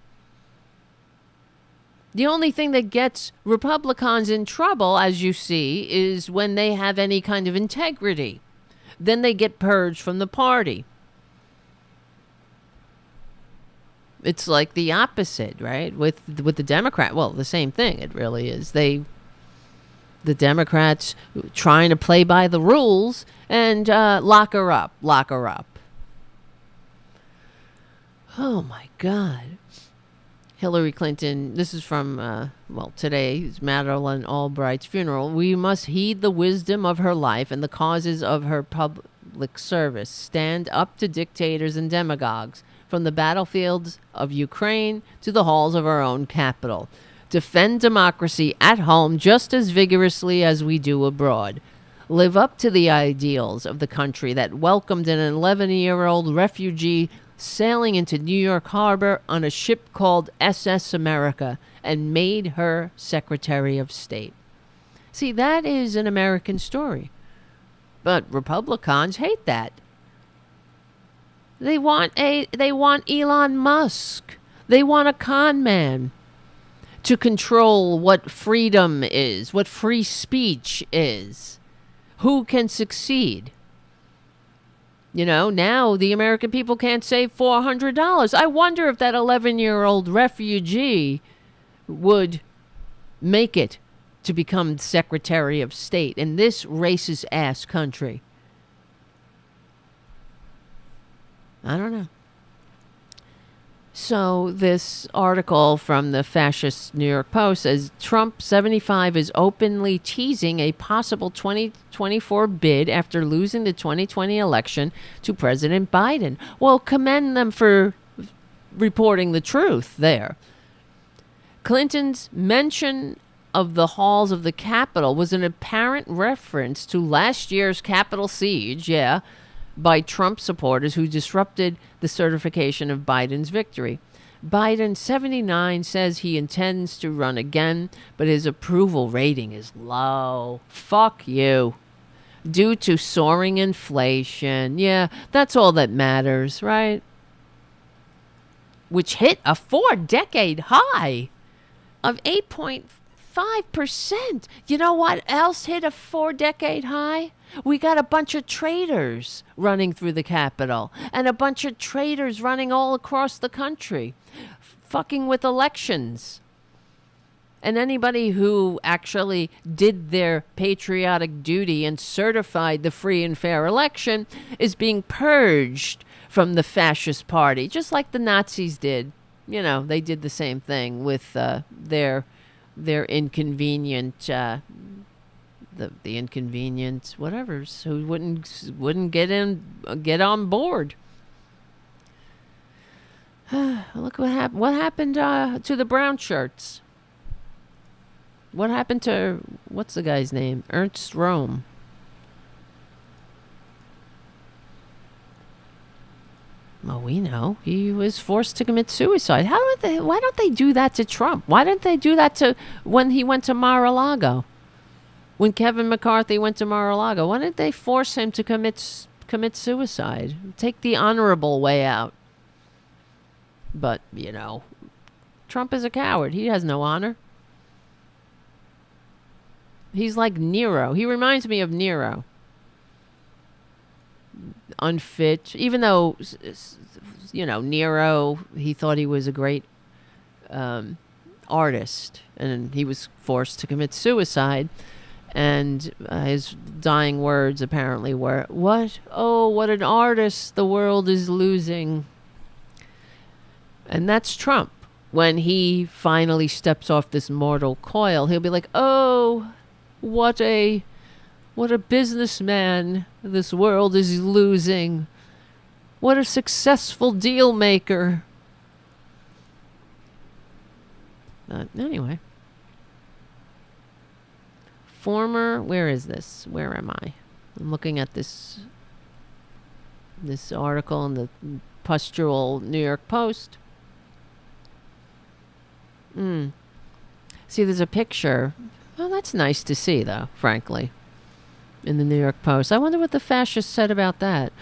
The only thing that gets Republicans in trouble, as you see, is when they have any kind of integrity. Then they get purged from the party. It's like the opposite, right? With the Democrat, well, the same thing. It really is. The Democrats trying to play by the rules and lock her up. Oh my God. Hillary Clinton, this is from, today's Madeleine Albright's funeral. We must heed the wisdom of her life and the causes of her public service. Stand up to dictators and demagogues, from the battlefields of Ukraine to the halls of our own capital. Defend democracy at home just as vigorously as we do abroad. Live up to the ideals of the country that welcomed an 11-year-old refugee sailing into New York Harbor on a ship called SS America and made her Secretary of State. See, that is an American story. But Republicans hate that. They want Elon Musk. They want a con man to control what freedom is, what free speech is, who can succeed. You know, now the American people can't save $400. I wonder if that 11-year-old refugee would make it to become Secretary of State in this racist ass country. I don't know. So this article from the fascist New York Post says Trump 75 is openly teasing a possible 2024 bid after losing the 2020 election to President Biden. Well, commend them for reporting the truth there. Clinton's mention of the halls of the Capitol was an apparent reference to last year's Capitol siege, by Trump supporters who disrupted the certification of Biden's victory. Biden, 79, says he intends to run again, but his approval rating is low. Fuck you. Due to soaring inflation. Yeah, that's all that matters, right? Which hit a 4-decade high of 8.5%. You know what else hit a 4-decade high? We got a bunch of traitors running through the Capitol and a bunch of traitors running all across the country, fucking with elections. And anybody who actually did their patriotic duty and certified the free and fair election is being purged from the fascist party, just like the Nazis did. You know, they did the same thing with their inconvenient the inconvenient whatevers who wouldn't get on board. Look what happened. What happened to the brown shirts? What happened to what's the guy's name? Ernst Röhm. Well, we know he was forced to commit suicide. Why don't they do that to Trump? Why didn't they do that to when he went to Mar-a-Lago? When Kevin McCarthy went to Mar-a-Lago, why didn't they force him to commit suicide? Take the honorable way out. But, you know, Trump is a coward. He has no honor. He's like Nero. He reminds me of Nero. Unfit. Even though, you know, Nero, he thought he was a great artist. And he was forced to commit suicide. And his dying words apparently were, "What? Oh, what an artist the world is losing." And that's Trump. When he finally steps off this mortal coil, he'll be like, "Oh, what a businessman this world is losing. What a successful deal maker." Anyway. Where is this? Where am I? I'm looking at this article in the pustule New York Post. See, there's a picture. Well, that's nice to see, though, frankly, in the New York Post. I wonder what the fascists said about that.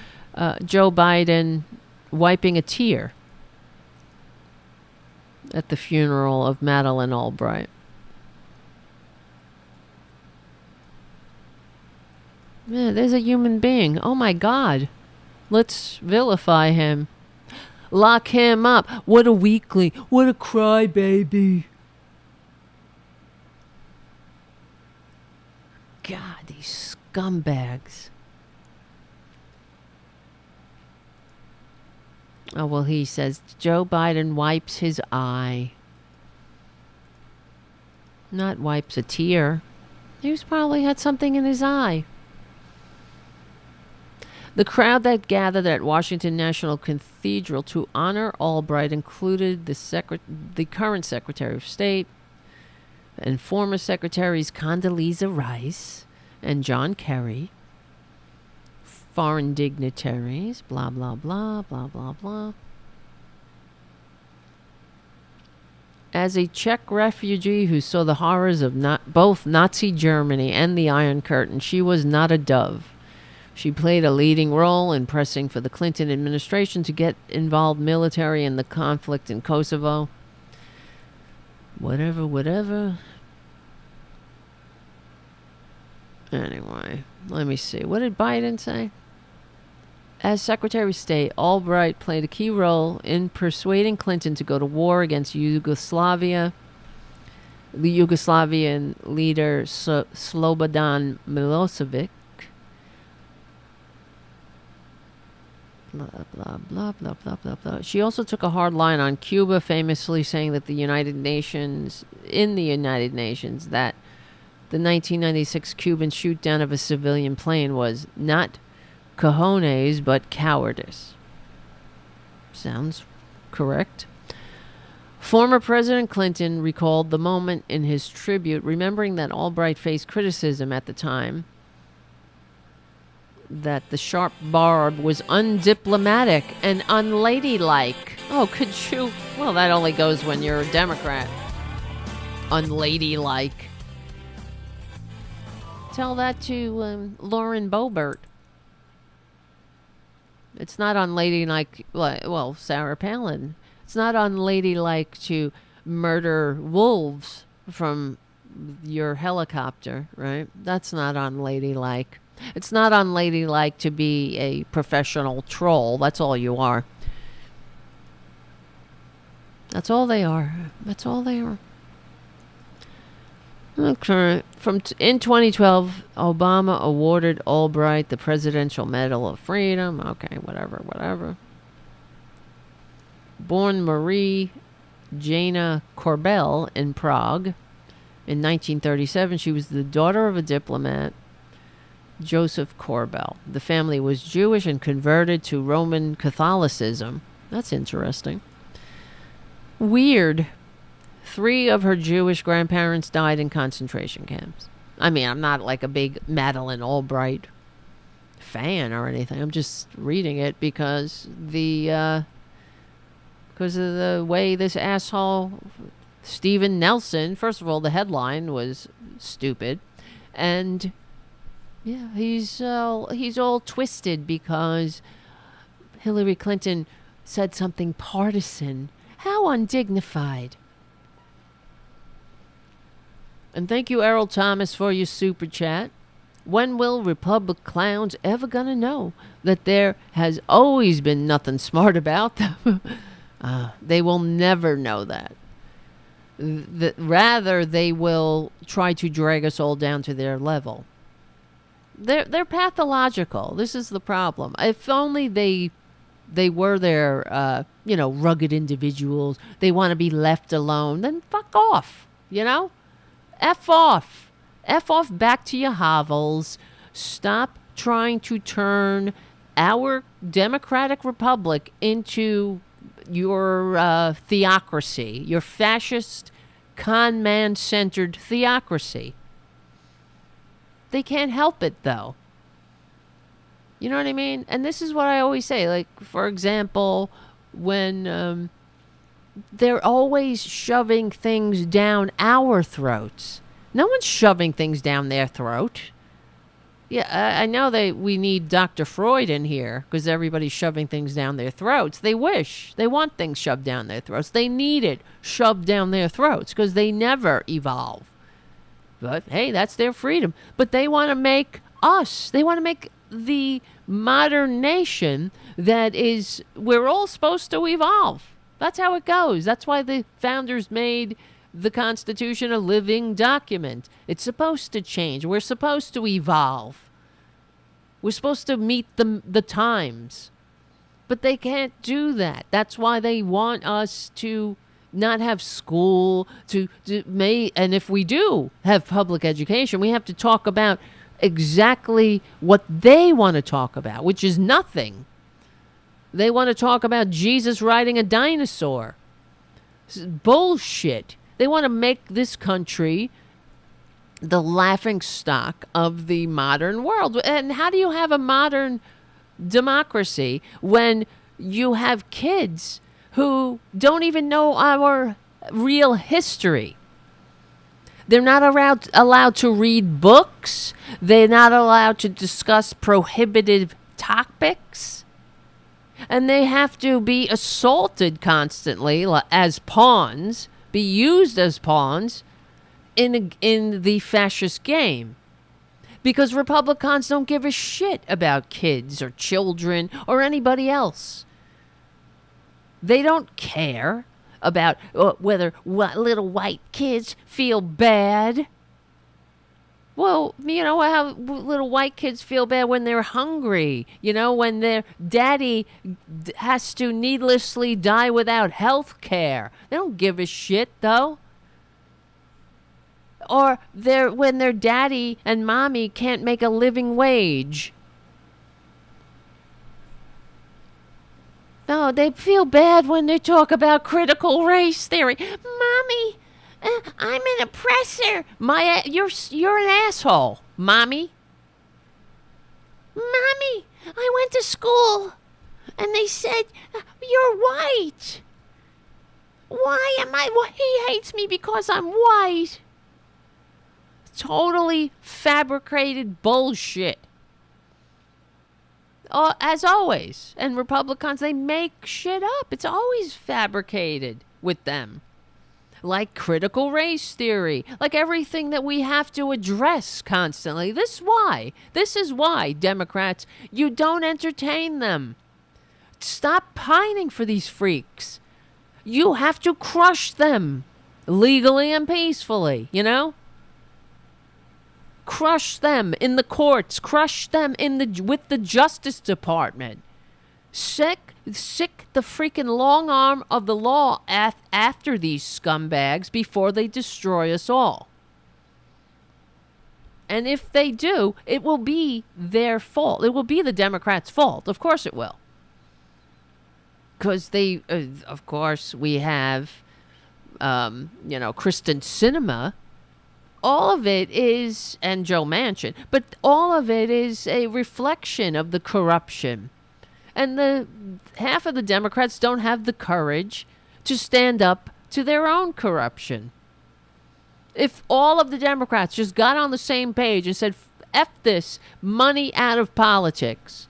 Joe Biden wiping a tear at the funeral of Madeleine Albright. Yeah, there's a human being. Oh my God. Let's vilify him. Lock him up. What a weakling. What a crybaby. God, these scumbags. Oh, well, he says Joe Biden wipes his eye. Not wipes a tear. He was probably had something in his eye. The crowd that gathered at Washington National Cathedral to honor Albright included the current Secretary of State and former Secretaries Condoleezza Rice and John Kerry, foreign dignitaries, blah, blah, blah, blah, blah, blah. As a Czech refugee who saw the horrors of both Nazi Germany and the Iron Curtain, she was not a dove. She played a leading role in pressing for the Clinton administration to get involved military in the conflict in Kosovo. Whatever. Anyway, let me see. What did Biden say? As Secretary of State, Albright played a key role in persuading Clinton to go to war against Yugoslavia. The Yugoslavian leader Slobodan Milosevic. Blah, blah, blah, blah, blah, blah, blah. She also took a hard line on Cuba, famously saying that in the United Nations, that the 1996 Cuban shoot-down of a civilian plane was not cojones, but cowardice. Sounds correct. Former President Clinton recalled the moment in his tribute, remembering that Albright faced criticism at the time that the sharp barb was undiplomatic and unladylike. Oh, could you? Well, that only goes when you're a Democrat. Unladylike. Tell that to Lauren Boebert. It's not unladylike. Well, Sarah Palin. It's not unladylike to murder wolves from your helicopter, right? That's not unladylike. It's not unladylike to be a professional troll. That's all you are. That's all they are. That's all they are. Okay. In 2012, Obama awarded Albright the Presidential Medal of Freedom. Okay, whatever. Born Marie Jana Korbel in Prague in 1937, she was the daughter of a diplomat, Joseph Korbel. The family was Jewish and converted to Roman Catholicism. That's interesting. Weird. 3 of her Jewish grandparents died in concentration camps. I mean, I'm not like a big Madeleine Albright fan or anything. I'm just reading it because of the way this asshole Steven Nelson. First of all, the headline was stupid, and yeah, he's all twisted because Hillary Clinton said something partisan. How undignified. And thank you, Errol Thomas, for your super chat. When will Republic clowns ever gonna know that there has always been nothing smart about them? They will never know that. Rather, they will try to drag us all down to their level. They're pathological. This is the problem. If only they were their, rugged individuals. They want to be left alone. Then fuck off, F off. F off back to your hovels. Stop trying to turn our democratic republic into your theocracy, your fascist, con man-centered theocracy. They can't help it, though. You know what I mean? And this is what I always say. Like, for example, when they're always shoving things down our throats. No one's shoving things down their throat. Yeah, I know we need Dr. Freud in here because everybody's shoving things down their throats. They want things shoved down their throats. They need it shoved down their throats because they never evolve. But hey, that's their freedom. But they want to make the modern nation that is, we're all supposed to evolve. That's how it goes. That's why the founders made the Constitution a living document. It's supposed to change. We're supposed to evolve. We're supposed to meet the times. But they can't do that. That's why they want us to not have school, and if we do have public education, we have to talk about exactly what they want to talk about, which is nothing. They want to talk about Jesus riding a dinosaur. This is bullshit. They want to make this country the laughing stock of the modern world. And how do you have a modern democracy when you have kids who don't even know our real history? They're not allowed to read books. They're not allowed to discuss prohibited topics. And they have to be assaulted constantly as pawns, be used as pawns in the fascist game. Because Republicans don't give a shit about kids or children or anybody else. They don't care about whether little white kids feel bad. Well, you know how little white kids feel bad when they're hungry. You know, when their daddy has to needlessly die without health care. They don't give a shit, though. Or when their daddy and mommy can't make a living wage. No, they feel bad when they talk about critical race theory. Mommy, I'm an oppressor. You're an asshole, Mommy. Mommy, I went to school and they said you're white. Why am I? He hates me because I'm white. Totally fabricated bullshit. As always. And Republicans, they make shit up. It's always fabricated with them. Like critical race theory. Like everything that we have to address constantly. This is why, Democrats, you don't entertain them. Stop pining for these freaks. You have to crush them. Legally and peacefully, you know? Crush them in the courts. Crush them with the Justice Department. Sick the freaking long arm of the law after these scumbags before they destroy us all. And if they do, it will be their fault. It will be the Democrats' fault. Of course it will. Because of course, we have, Kristen Sinema. All of it is, and Joe Manchin, but all of it is a reflection of the corruption. And half of the Democrats don't have the courage to stand up to their own corruption. If all of the Democrats just got on the same page and said, F this, money out of politics,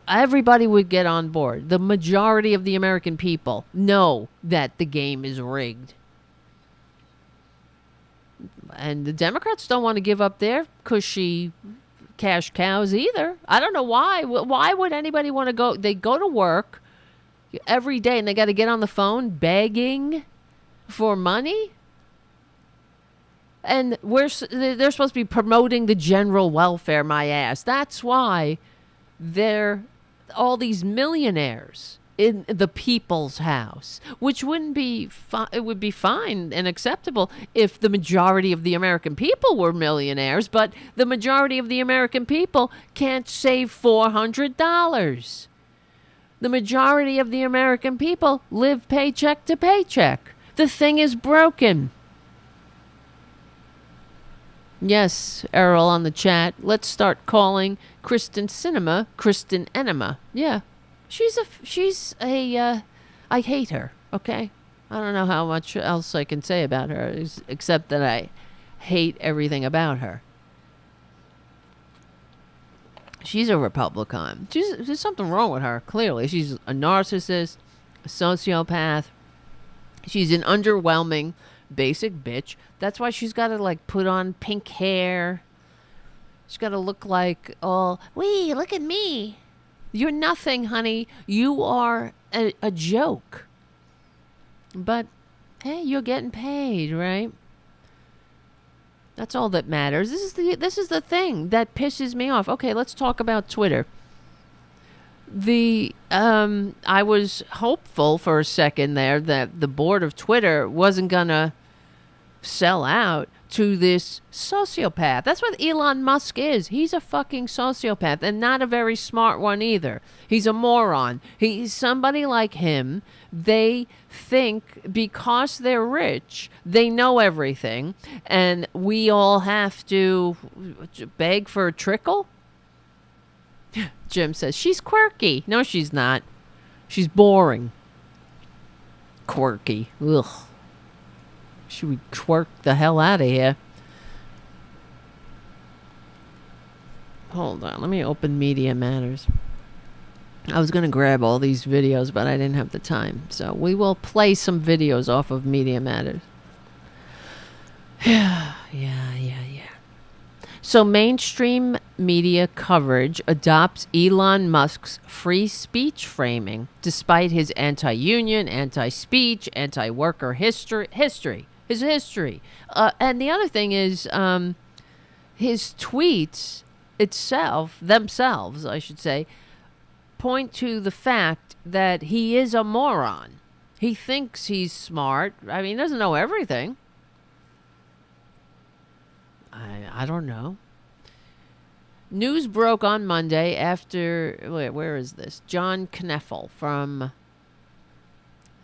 everybody would get on board. The majority of the American people know that the game is rigged. And the Democrats don't want to give up their cushy cash cows either. I don't know why. Why would anybody want to go? They go to work every day and they got to get on the phone begging for money. And they're supposed to be promoting the general welfare, my ass. That's why they're all these millionaires in the people's house, which wouldn't be it would be fine and acceptable if the majority of the American people were millionaires, but the majority of the American people can't save $400. The majority of the American people live paycheck to paycheck. The thing is broken. Yes, Errol on the chat. Let's start calling Kristen Sinema Kristen Enema. Yeah. She's a I hate her, okay? I don't know how much else I can say about her, except that I hate everything about her. She's a Republican. There's something wrong with her, clearly. She's a narcissist, a sociopath. She's an underwhelming, basic bitch. That's why she's got to, put on pink hair She's got to look like, oh, wee, look at me. You're nothing, honey. You are a joke. But, hey, you're getting paid, right? That's all that matters. This is the thing that pisses me off. Okay, let's talk about Twitter. I was hopeful for a second there that the board of Twitter wasn't gonna sell out to this sociopath. That's what Elon Musk is. He's a fucking sociopath, and not a very smart one either. He's a moron. He's somebody like him. They think because they're rich, they know everything, and we all have to beg for a trickle. Jim says, she's quirky. No, she's not. She's boring. Quirky. Ugh. Should we twerk the hell out of here? Hold on. Let me open Media Matters. I was going to grab all these videos, but I didn't have the time. So we will play some videos off of Media Matters. Yeah. So mainstream media coverage adopts Elon Musk's free speech framing, despite his anti-union, anti-speech, anti-worker history. His history. And the other thing is his tweets themselves, I should say, point to the fact that he is a moron. He thinks he's smart. I mean, he doesn't know everything. I don't know. News broke on Monday after... Where is this? John Kneffel from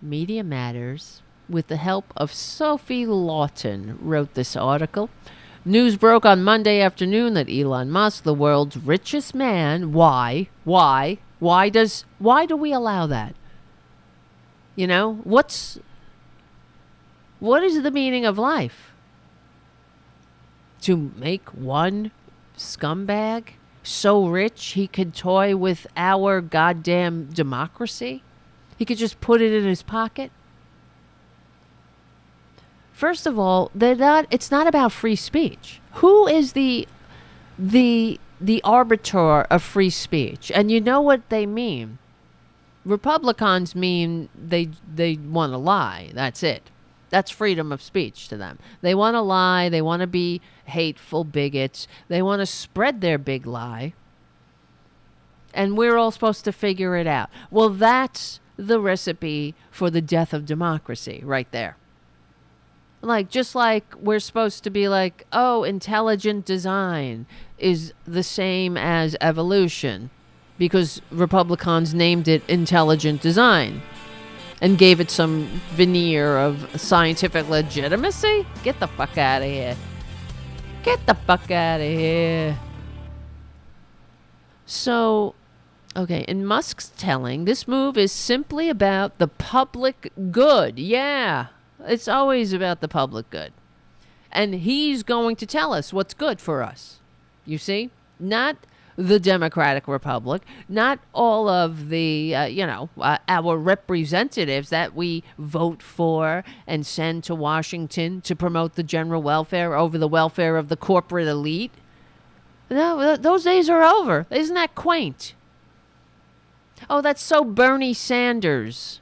Media Matters, with the help of Sophie Lawton, wrote this article. News broke on Monday afternoon that Elon Musk, the world's richest man... Why do we allow that? You know, what is the meaning of life? To make one scumbag so rich he could toy with our goddamn democracy? He could just put it in his pocket? First of all, it's not about free speech. Who is the arbiter of free speech? And you know what they mean. Republicans mean they want to lie. That's it. That's freedom of speech to them. They want to lie. They want to be hateful bigots. They want to spread their big lie. And we're all supposed to figure it out. Well, that's the recipe for the death of democracy right there. Just like we're supposed to be like, oh, intelligent design is the same as evolution because Republicans named it intelligent design and gave it some veneer of scientific legitimacy? Get the fuck out of here. Get the fuck out of here. So, okay, in Musk's telling, this move is simply about the public good. Yeah, it's always about the public good. And he's going to tell us what's good for us. You see? Not the Democratic Republic, not all of the, our representatives that we vote for and send to Washington to promote the general welfare over the welfare of the corporate elite. No, those days are over. Isn't that quaint? Oh, that's so Bernie Sanders.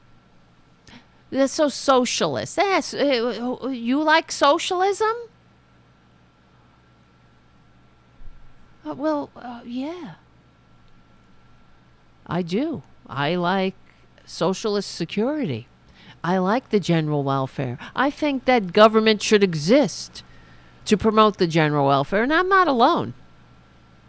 That's so socialist. That's, you like socialism? Yeah. I do. I like socialist security. I like the general welfare. I think that government should exist to promote the general welfare, and I'm not alone.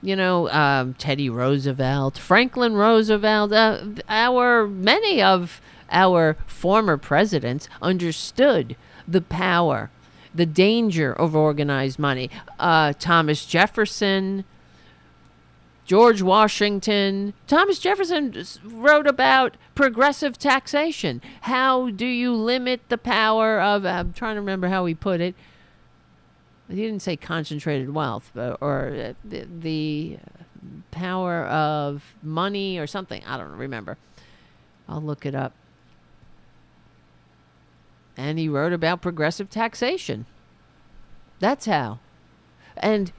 Teddy Roosevelt, Franklin Roosevelt, many of our former presidents understood the power, the danger of organized money. Thomas Jefferson, George Washington. Thomas Jefferson wrote about progressive taxation. How do you limit the power of, I'm trying to remember how he put it. He didn't say concentrated wealth, or the power of money or something. I don't remember. I'll look it up. And he wrote about progressive taxation. That's how. And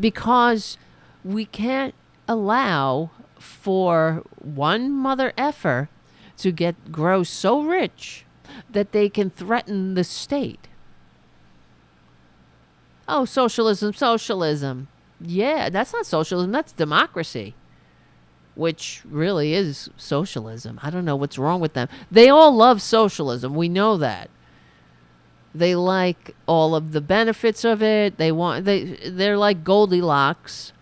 because we can't allow for one mother effer to grow so rich that they can threaten the state. Oh, socialism, socialism. Yeah, that's not socialism, that's democracy, which really is socialism. I don't know what's wrong with them. They all love socialism. We know that. They like all of the benefits of it. They're like Goldilocks.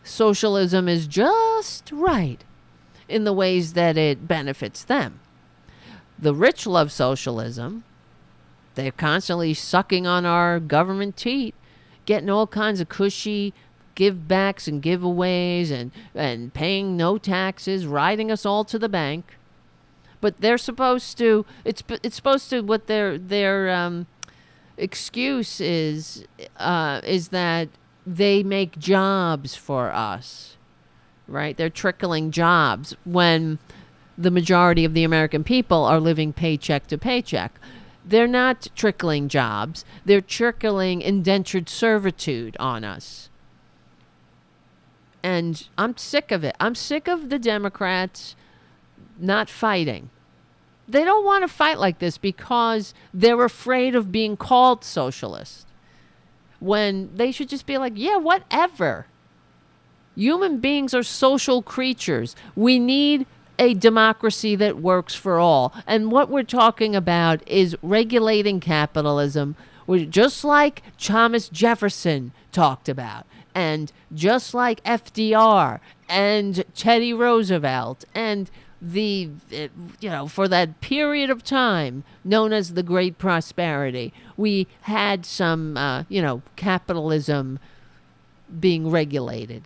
Socialism is just right in the ways that it benefits them. The rich love socialism. They're constantly sucking on our government teat, getting all kinds of cushy give-backs and giveaways and paying no taxes, riding us all to the bank. But they're supposed to, it's supposed to, what their excuse is that they make jobs for us, right? They're trickling jobs when the majority of the American people are living paycheck to paycheck. They're not trickling jobs. They're trickling indentured servitude on us. And I'm sick of it. I'm sick of the Democrats not fighting. They don't want to fight like this because they're afraid of being called socialist, when they should just be like, yeah, whatever. Human beings are social creatures. We need a democracy that works for all. And what we're talking about is regulating capitalism, just like Thomas Jefferson talked about, and just like FDR and Teddy Roosevelt, and for that period of time known as the Great Prosperity, we had some, capitalism being regulated.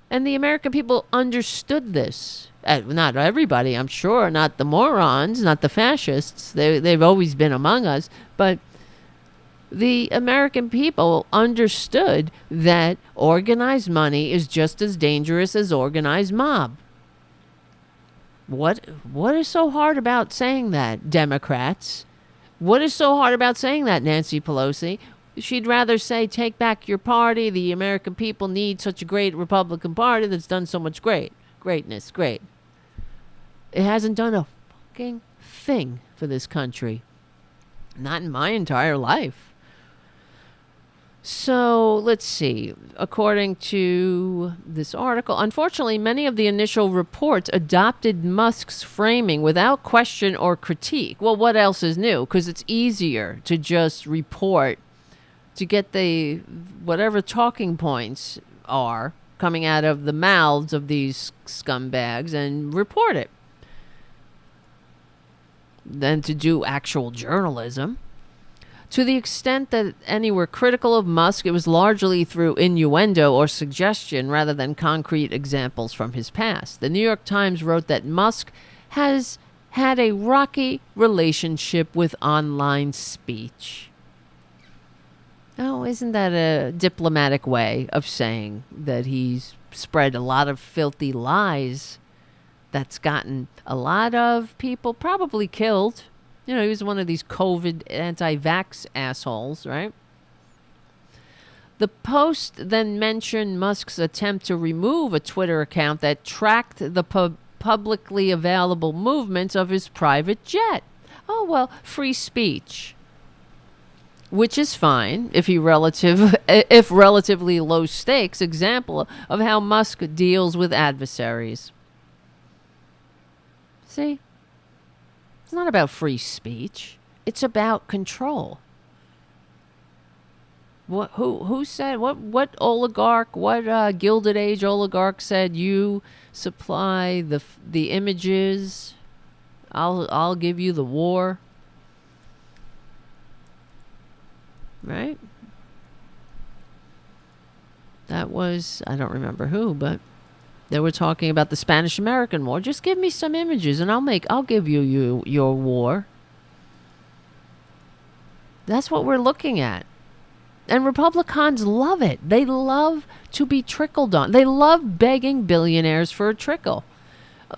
And the American people understood this. Not everybody, I'm sure, not the morons, not the fascists. They've always been among us. But the American people understood that organized money is just as dangerous as organized mob. What is so hard about saying that, Democrats? What is so hard about saying that, Nancy Pelosi? She'd rather say, take back your party. The American people need such a great Republican Party that's done so much greatness. Great. It hasn't done a fucking thing for this country. Not in my entire life. So let's see. According to this article, unfortunately, many of the initial reports adopted Musk's framing without question or critique. Well, what else is new? Because it's easier to just report, to get the whatever talking points are coming out of the mouths of these scumbags and report it, than to do actual journalism. To the extent that any were critical of Musk, it was largely through innuendo or suggestion rather than concrete examples from his past. The New York Times wrote that Musk has had a rocky relationship with online speech. Oh, isn't that a diplomatic way of saying that he's spread a lot of filthy lies that's gotten a lot of people probably killed? He was one of these COVID anti-vax assholes, right? The Post then mentioned Musk's attempt to remove a Twitter account that tracked the publicly available movements of his private jet. Oh, well, free speech. Which is fine if relatively low stakes example of how Musk deals with adversaries. See? It's not about free speech. It's about control. Who said what oligarch, what Gilded Age oligarch said, you supply the images, I'll give you the war? Right? That was, I don't remember who, but they were talking about the Spanish-American War. Just give me some images and I'll give you your war. That's what we're looking at. And Republicans love it. They love to be trickled on. They love begging billionaires for a trickle.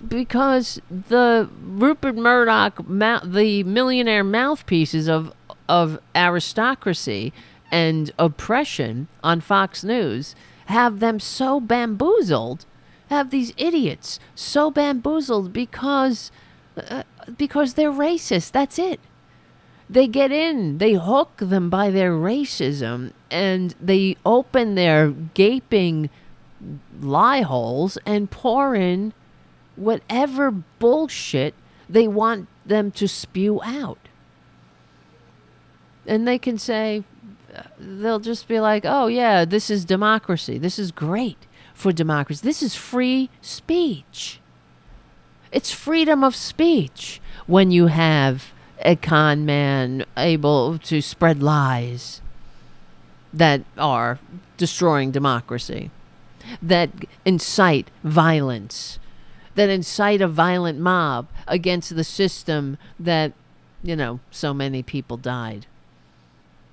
Because the Rupert Murdoch, the millionaire mouthpieces of aristocracy and oppression on Fox News have them so bamboozled, have these idiots so bamboozled because they're racist. That's it. They get in, they hook them by their racism, and they open their gaping lie holes and pour in whatever bullshit they want them to spew out. And they can say, they'll just be like, oh yeah, this is democracy. This is great for democracy. This is free speech. It's freedom of speech when you have a con man able to spread lies that are destroying democracy, that incite violence, that incite a violent mob against the system that, so many people died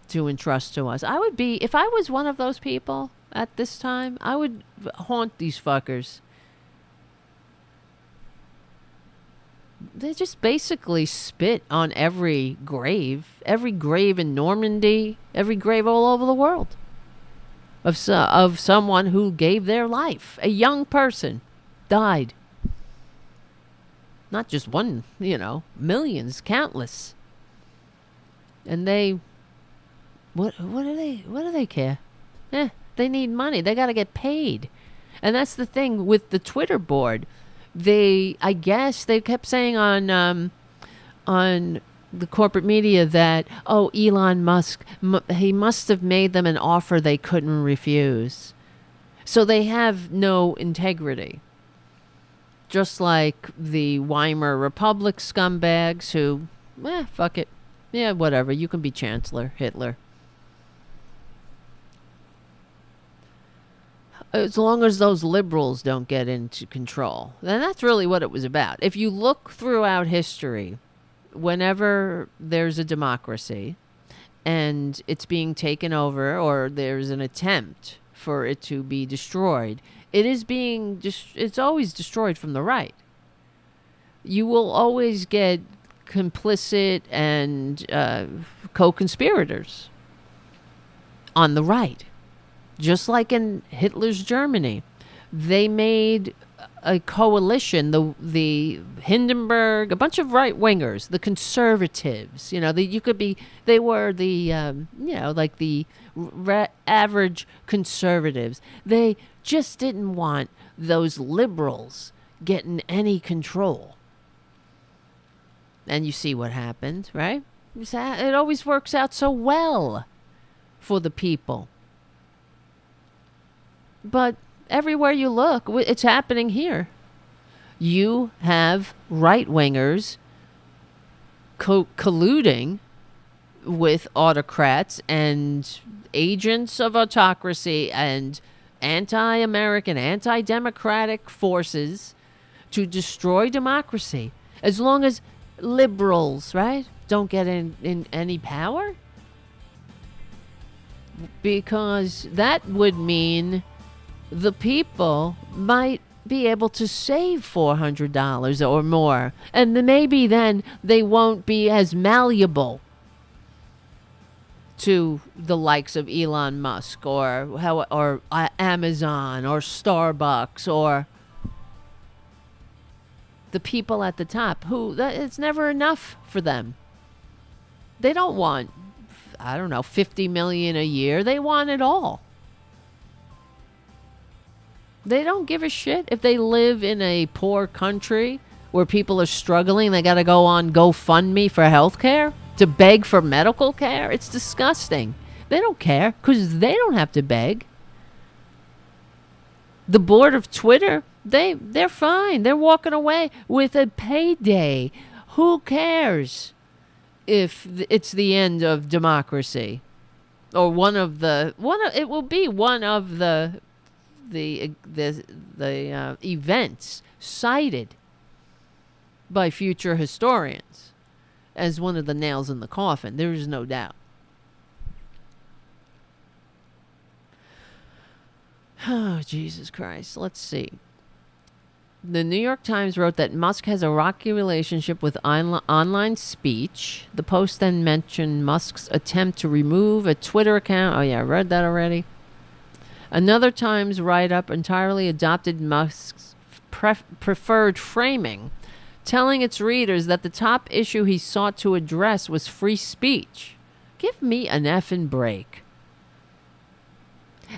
to entrust to us. I would be, if I was one of those people at this time, I would haunt these fuckers. They just basically spit on every grave in Normandy, every grave all over the world of someone who gave their life. A young person died. Not just one, millions, countless. And they, what do they care? They need money. They got to get paid. And that's the thing with the Twitter board. I guess they kept saying on the corporate media that, Elon Musk, he must have made them an offer they couldn't refuse. So they have no integrity. Just like the Weimar Republic scumbags who, fuck it. Yeah, whatever. You can be Chancellor, Hitler. As long as those liberals don't get into control. And that's really what it was about. If you look throughout history, whenever there's a democracy and it's being taken over or there's an attempt for it to be destroyed, it's always destroyed from the right. You will always get complicit and co-conspirators on the right. Just like in Hitler's Germany, they made a coalition, the Hindenburg, a bunch of right-wingers, the conservatives, they were the, like the average conservatives. They just didn't want those liberals getting any control. And you see what happened, right? It always works out so well for the people. But everywhere you look, it's happening here. You have right-wingers colluding with autocrats and agents of autocracy and anti-American, anti-democratic forces to destroy democracy. As long as liberals, right, don't get in any power. Because that would mean the people might be able to save $400 or more. And maybe then they won't be as malleable to the likes of Elon Musk or Amazon or Starbucks or the people at the top it's never enough for them. They don't want, $50 million a year. They want it all. They don't give a shit if they live in a poor country where people are struggling. They got to go on GoFundMe for health care to beg for medical care. It's disgusting. They don't care because they don't have to beg. The board of Twitter, they're fine. They're walking away with a payday. Who cares if it's the end of democracy or it will be one of the events cited by future historians as one of the nails in the coffin. There is no doubt. Oh, Jesus Christ. Let's see. The New York Times wrote that Musk has a rocky relationship with online speech. The Post then mentioned Musk's attempt to remove a Twitter account. Oh, yeah, I read that already. Another Times write-up entirely adopted Musk's preferred framing, telling its readers that the top issue he sought to address was free speech. Give me an effing break.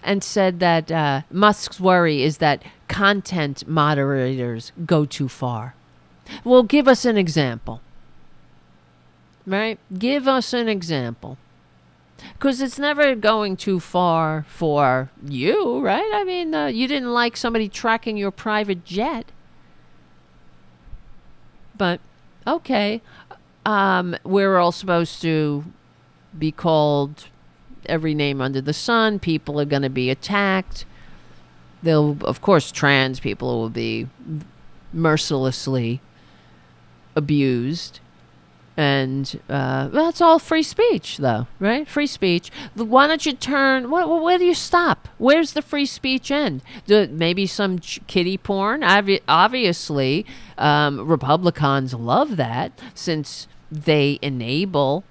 And said that Musk's worry is that content moderators go too far. Well, give us an example. Right? Give us an example. Because it's never going too far for you, right? I mean, you didn't like somebody tracking your private jet. But, okay. We're all supposed to be called every name under the sun. People are going to be attacked. Of course, trans people will be mercilessly abused. And that's all free speech, though, right? Free speech. Why don't you turn... Where do you stop? Where's the free speech end? Maybe some kiddie porn? Obviously, Republicans love that, since they enable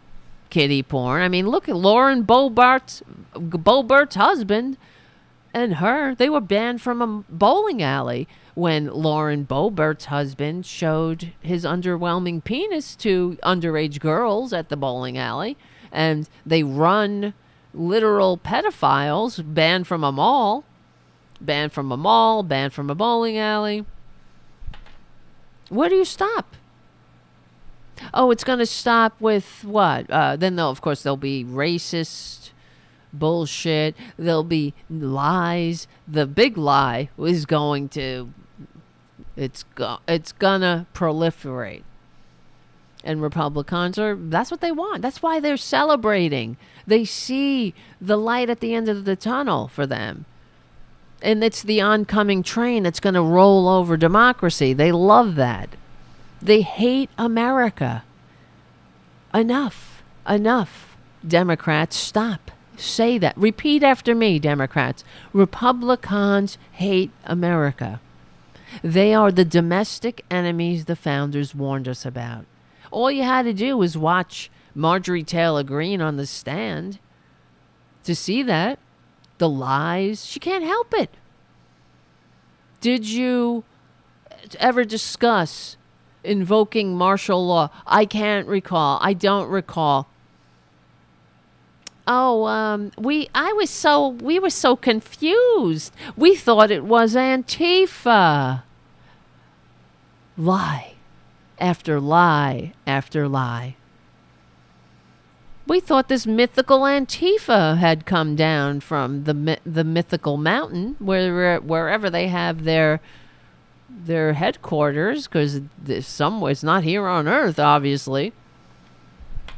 kiddie porn. I mean, look at Lauren Boebert's husband and her. They were banned from a bowling alley when Lauren Boebert's husband showed his underwhelming penis to underage girls at the bowling alley. And they run literal pedophiles, banned from a mall, banned from a bowling alley. Where do you stop? Oh, it's going to stop with what? Then, of course, there'll be racist bullshit. There'll be lies. The big lie is going to... It's gonna proliferate. And Republicans that's what they want. That's why they're celebrating. They see the light at the end of the tunnel for them. And it's the oncoming train that's going to roll over democracy. They love that. They hate America. Enough. Democrats, stop. Say that. Repeat after me, Democrats. Republicans hate America. They are the domestic enemies the founders warned us about. All you had to do was watch Marjorie Traitor Green on the stand to see that. The lies. She can't help it. Did you ever discuss invoking martial law? I can't recall. I don't recall. Oh, we were so confused. We thought it was Antifa. Lie after lie after lie. We thought this mythical Antifa had come down from the mythical mountain wherever they have their headquarters, because it's not here on Earth, obviously.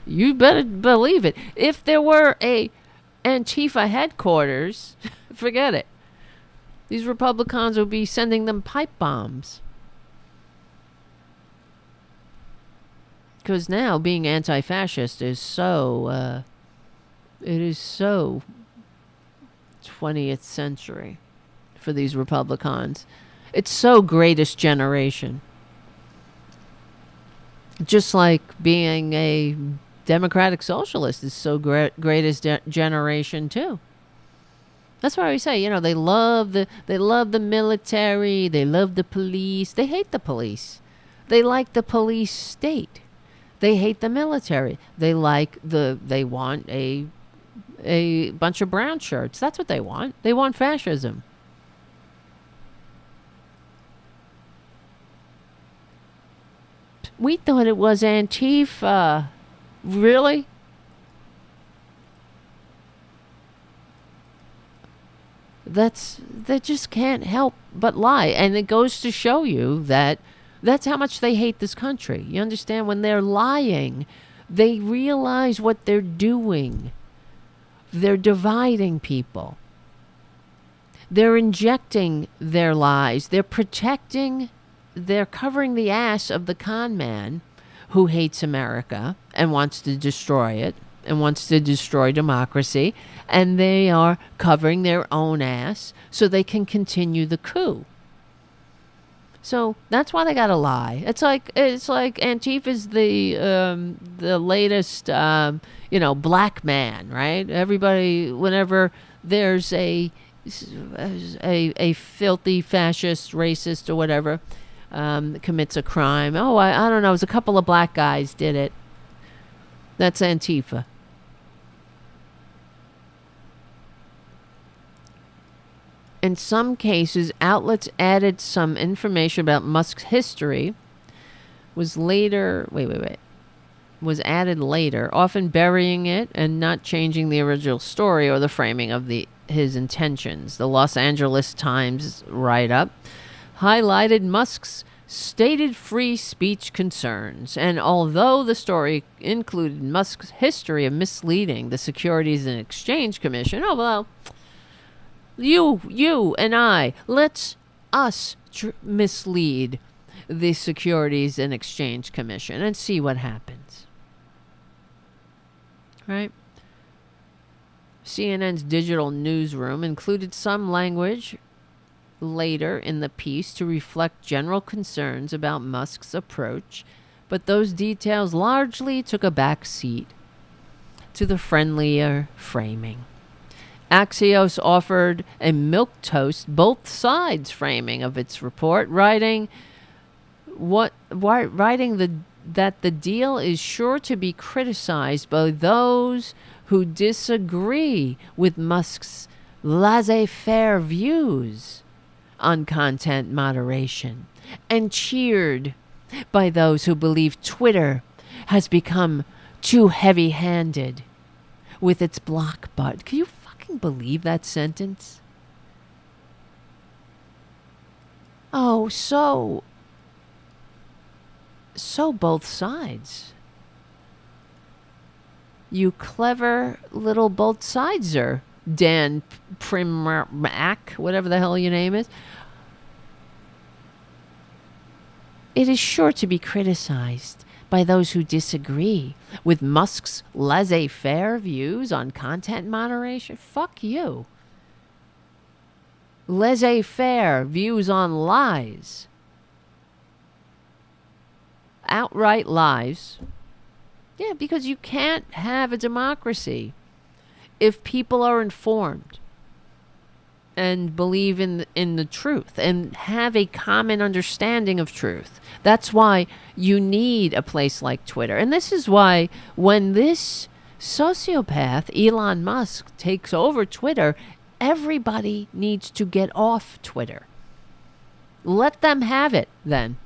You better believe it. If there were a Antifa headquarters, forget it. These Republicans would be sending them pipe bombs. Because now being anti-fascist is so, it is so 20th century for these Republicans. It's so greatest generation. Just like being a democratic socialist is so greatest generation too. That's why we say, they love the military, they love the police, they hate the police. They like the police state. They hate the military. They want a bunch of brown shirts. That's what they want. They want fascism. We thought it was Antifa. Really? They just can't help but lie. And it goes to show you that that's how much they hate this country. You understand? When they're lying, they realize what they're doing. They're dividing people. They're injecting their lies. They're covering the ass of the con man who hates America and wants to destroy it and wants to destroy democracy. And they are covering their own ass so they can continue the coup. So that's why they gotta lie. It's like Antifa's the latest black man, right? Everybody, whenever there's a filthy fascist, racist, or whatever commits a crime. Oh, I don't know. It was a couple of black guys did it. That's Antifa. In some cases, outlets added some information about Musk's history was added later, often burying it and not changing the original story or the framing of his intentions. The Los Angeles Times write-up highlighted Musk's stated free speech concerns, and although the story included Musk's history of misleading the Securities and Exchange Commission, you and I, let's us mislead the Securities and Exchange Commission and see what happens. Right? CNN's digital newsroom included some language later in the piece to reflect general concerns about Musk's approach, but those details largely took a back seat to the friendlier framing. Axios offered a milquetoast both sides framing of its report, writing that the deal is sure to be criticized by those who disagree with Musk's laissez-faire views on content moderation, and cheered by those who believe Twitter has become too heavy-handed with its block button. Can you fucking believe that sentence? Oh, so both sides. You clever little both sideser, Dan Primack, whatever the hell your name is. It is sure to be criticized by those who disagree with Musk's laissez-faire views on content moderation. Fuck you. Laissez-faire views on lies. Outright lies. Yeah, because you can't have a democracy if people are informed and believe in the truth and have a common understanding of truth. That's why you need a place like Twitter. And this is why when this sociopath, Elon Musk, takes over Twitter, everybody needs to get off Twitter. Let them have it then.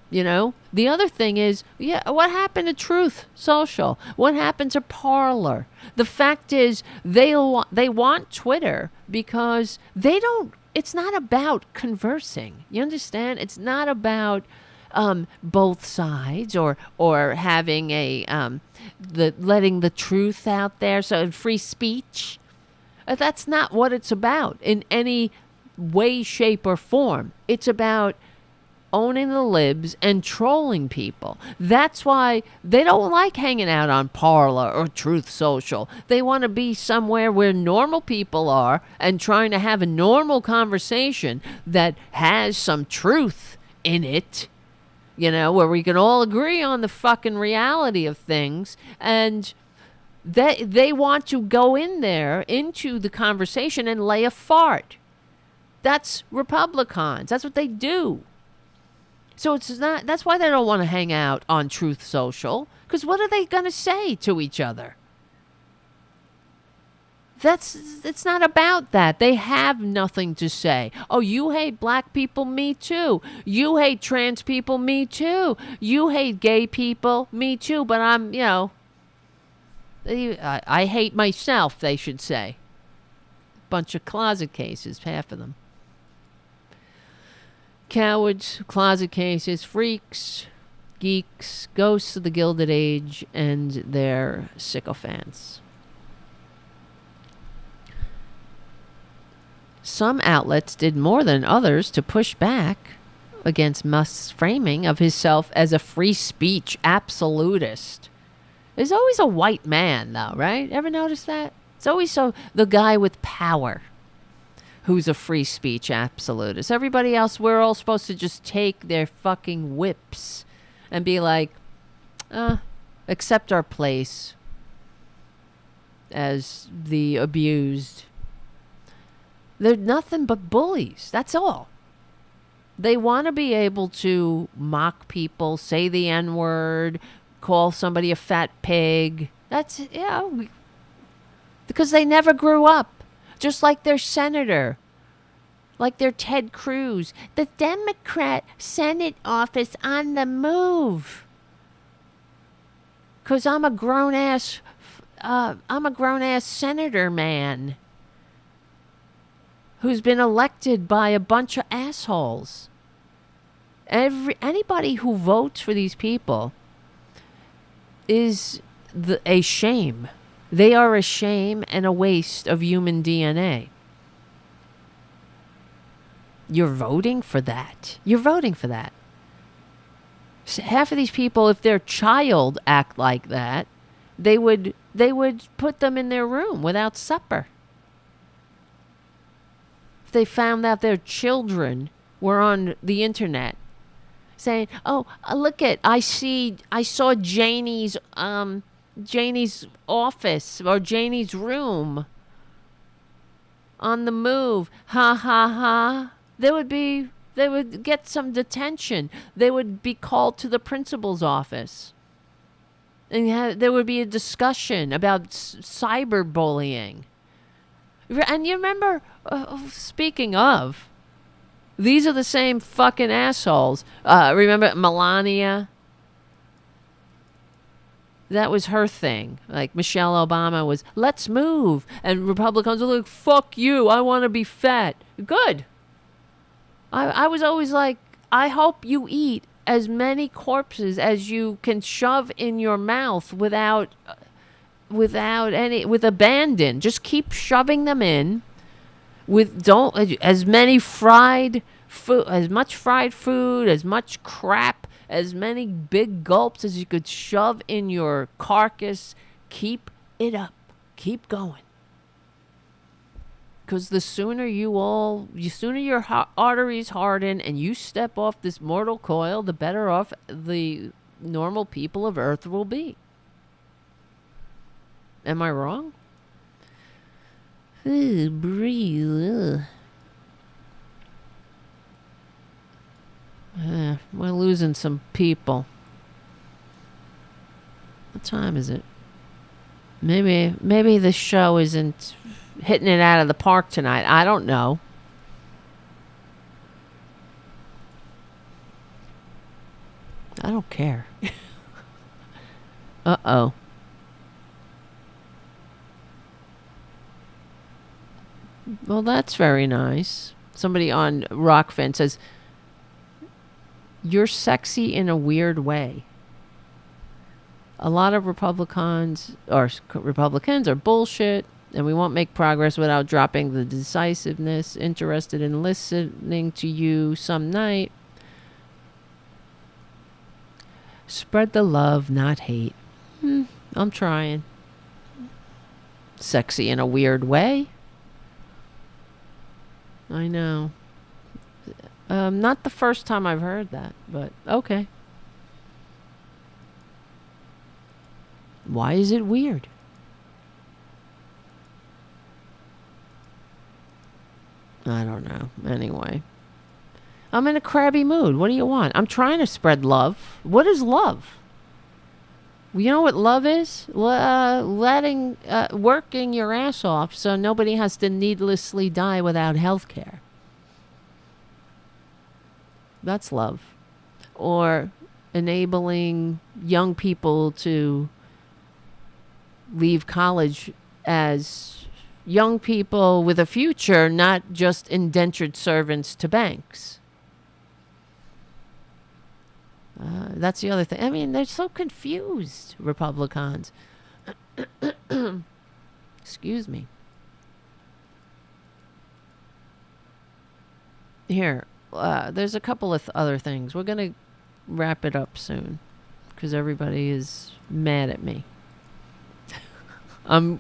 You know, the other thing is, what happened to Truth Social? What happened to Parler? The fact is, they want Twitter because they don't. It's not about conversing. You understand? It's not about both sides or having letting the truth out there. So free speech. That's not what it's about in any way, shape, or form. It's about owning the libs and trolling people. That's why they don't like hanging out on Parler or Truth Social. They want to be somewhere where normal people are and trying to have a normal conversation that has some truth in it, you know, where we can all agree on the fucking reality of things. And they want to go in there into the conversation and lay a fart. That's Republicans. That's what they do. So it's not. That's why they don't want to hang out on Truth Social. Because what are they going to say to each other? It's not about that. They have nothing to say. Oh, you hate black people? Me too. You hate trans people? Me too. You hate gay people? Me too. But I'm, I hate myself, they should say. Bunch of closet cases, half of them. Cowards, closet cases, freaks, geeks, ghosts of the Gilded Age, and their sycophants. Some outlets did more than others to push back against Musk's framing of himself as a free speech absolutist. There's always a white man, though, right? Ever notice that? It's always the guy with power who's a free speech absolutist. Everybody else, we're all supposed to just take their fucking whips and be like, accept our place as the abused. They're nothing but bullies. That's all. They want to be able to mock people, say the N-word, call somebody a fat pig. That's, because they never grew up. Just like their senator, like their Ted Cruz. The Democrat Senate office on the move. Because I'm a grown-ass senator man who's been elected by a bunch of assholes. Anybody who votes for these people is a shame. They are a shame and a waste of human DNA. You're voting for that. You're voting for that. Half of these people, if their child act like that, they would put them in their room without supper. They found out their children were on the internet saying, "Oh, look I saw Janie's office or Janie's room on the move. Ha ha ha." They would get some detention. They would be called to the principal's office. And there would be a discussion about cyberbullying. And you remember, speaking of, these are the same fucking assholes. Remember Melania? That was her thing. Like Michelle Obama was, let's move. And Republicans are like, fuck you, I want to be fat. Good. I was always like, I hope you eat as many corpses as you can shove in your mouth with abandon. Just keep shoving them in as many fried food, as much fried food, as much crap, as many big gulps as you could shove in your carcass. Keep it up. Keep going. Because the sooner your arteries harden and you step off this mortal coil, the better off the normal people of Earth will be. Am I wrong? Breathe. We're losing some people. What time is it? Maybe the show isn't hitting it out of the park tonight. I don't know. I don't care. Uh-oh. Well, that's very nice. Somebody on Rokfin says, you're sexy in a weird way. A lot of Republicans are bullshit, and we won't make progress without dropping the decisiveness. Interested in listening to you some night. Spread the love, not hate. I'm trying. Sexy in a weird way. I know. Not the first time I've heard that, but okay. Why is it weird? I don't know. Anyway. I'm in a crabby mood. What do you want? I'm trying to spread love. What is love? You know what love is? Working your ass off so nobody has to needlessly die without health care. That's love. Or enabling young people to leave college as young people with a future, not just indentured servants to banks. That's the other thing. I mean, they're so confused, Republicans. Excuse me. Here, there's a couple of other things. We're going to wrap it up soon because everybody is mad at me.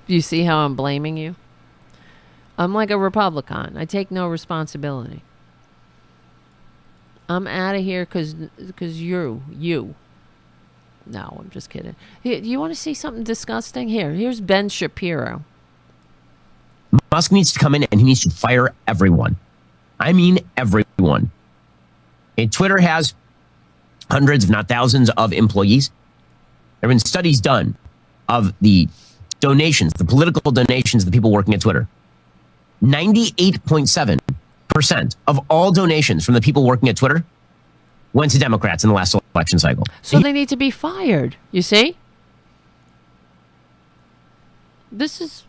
You see how I'm blaming you? I'm like a Republican. I take no responsibility. I'm out of here because you. No, I'm just kidding. Here, you want to see something disgusting? Here's Ben Shapiro. Musk needs to come in and he needs to fire everyone. I mean everyone. And Twitter has hundreds, if not thousands, of employees. There have been studies done of the donations, the political donations of the people working at Twitter. 98.7% of all donations from the people working at Twitter went to Democrats in the last election cycle. So they need to be fired, you see? This is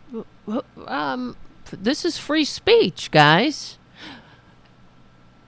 free speech, guys.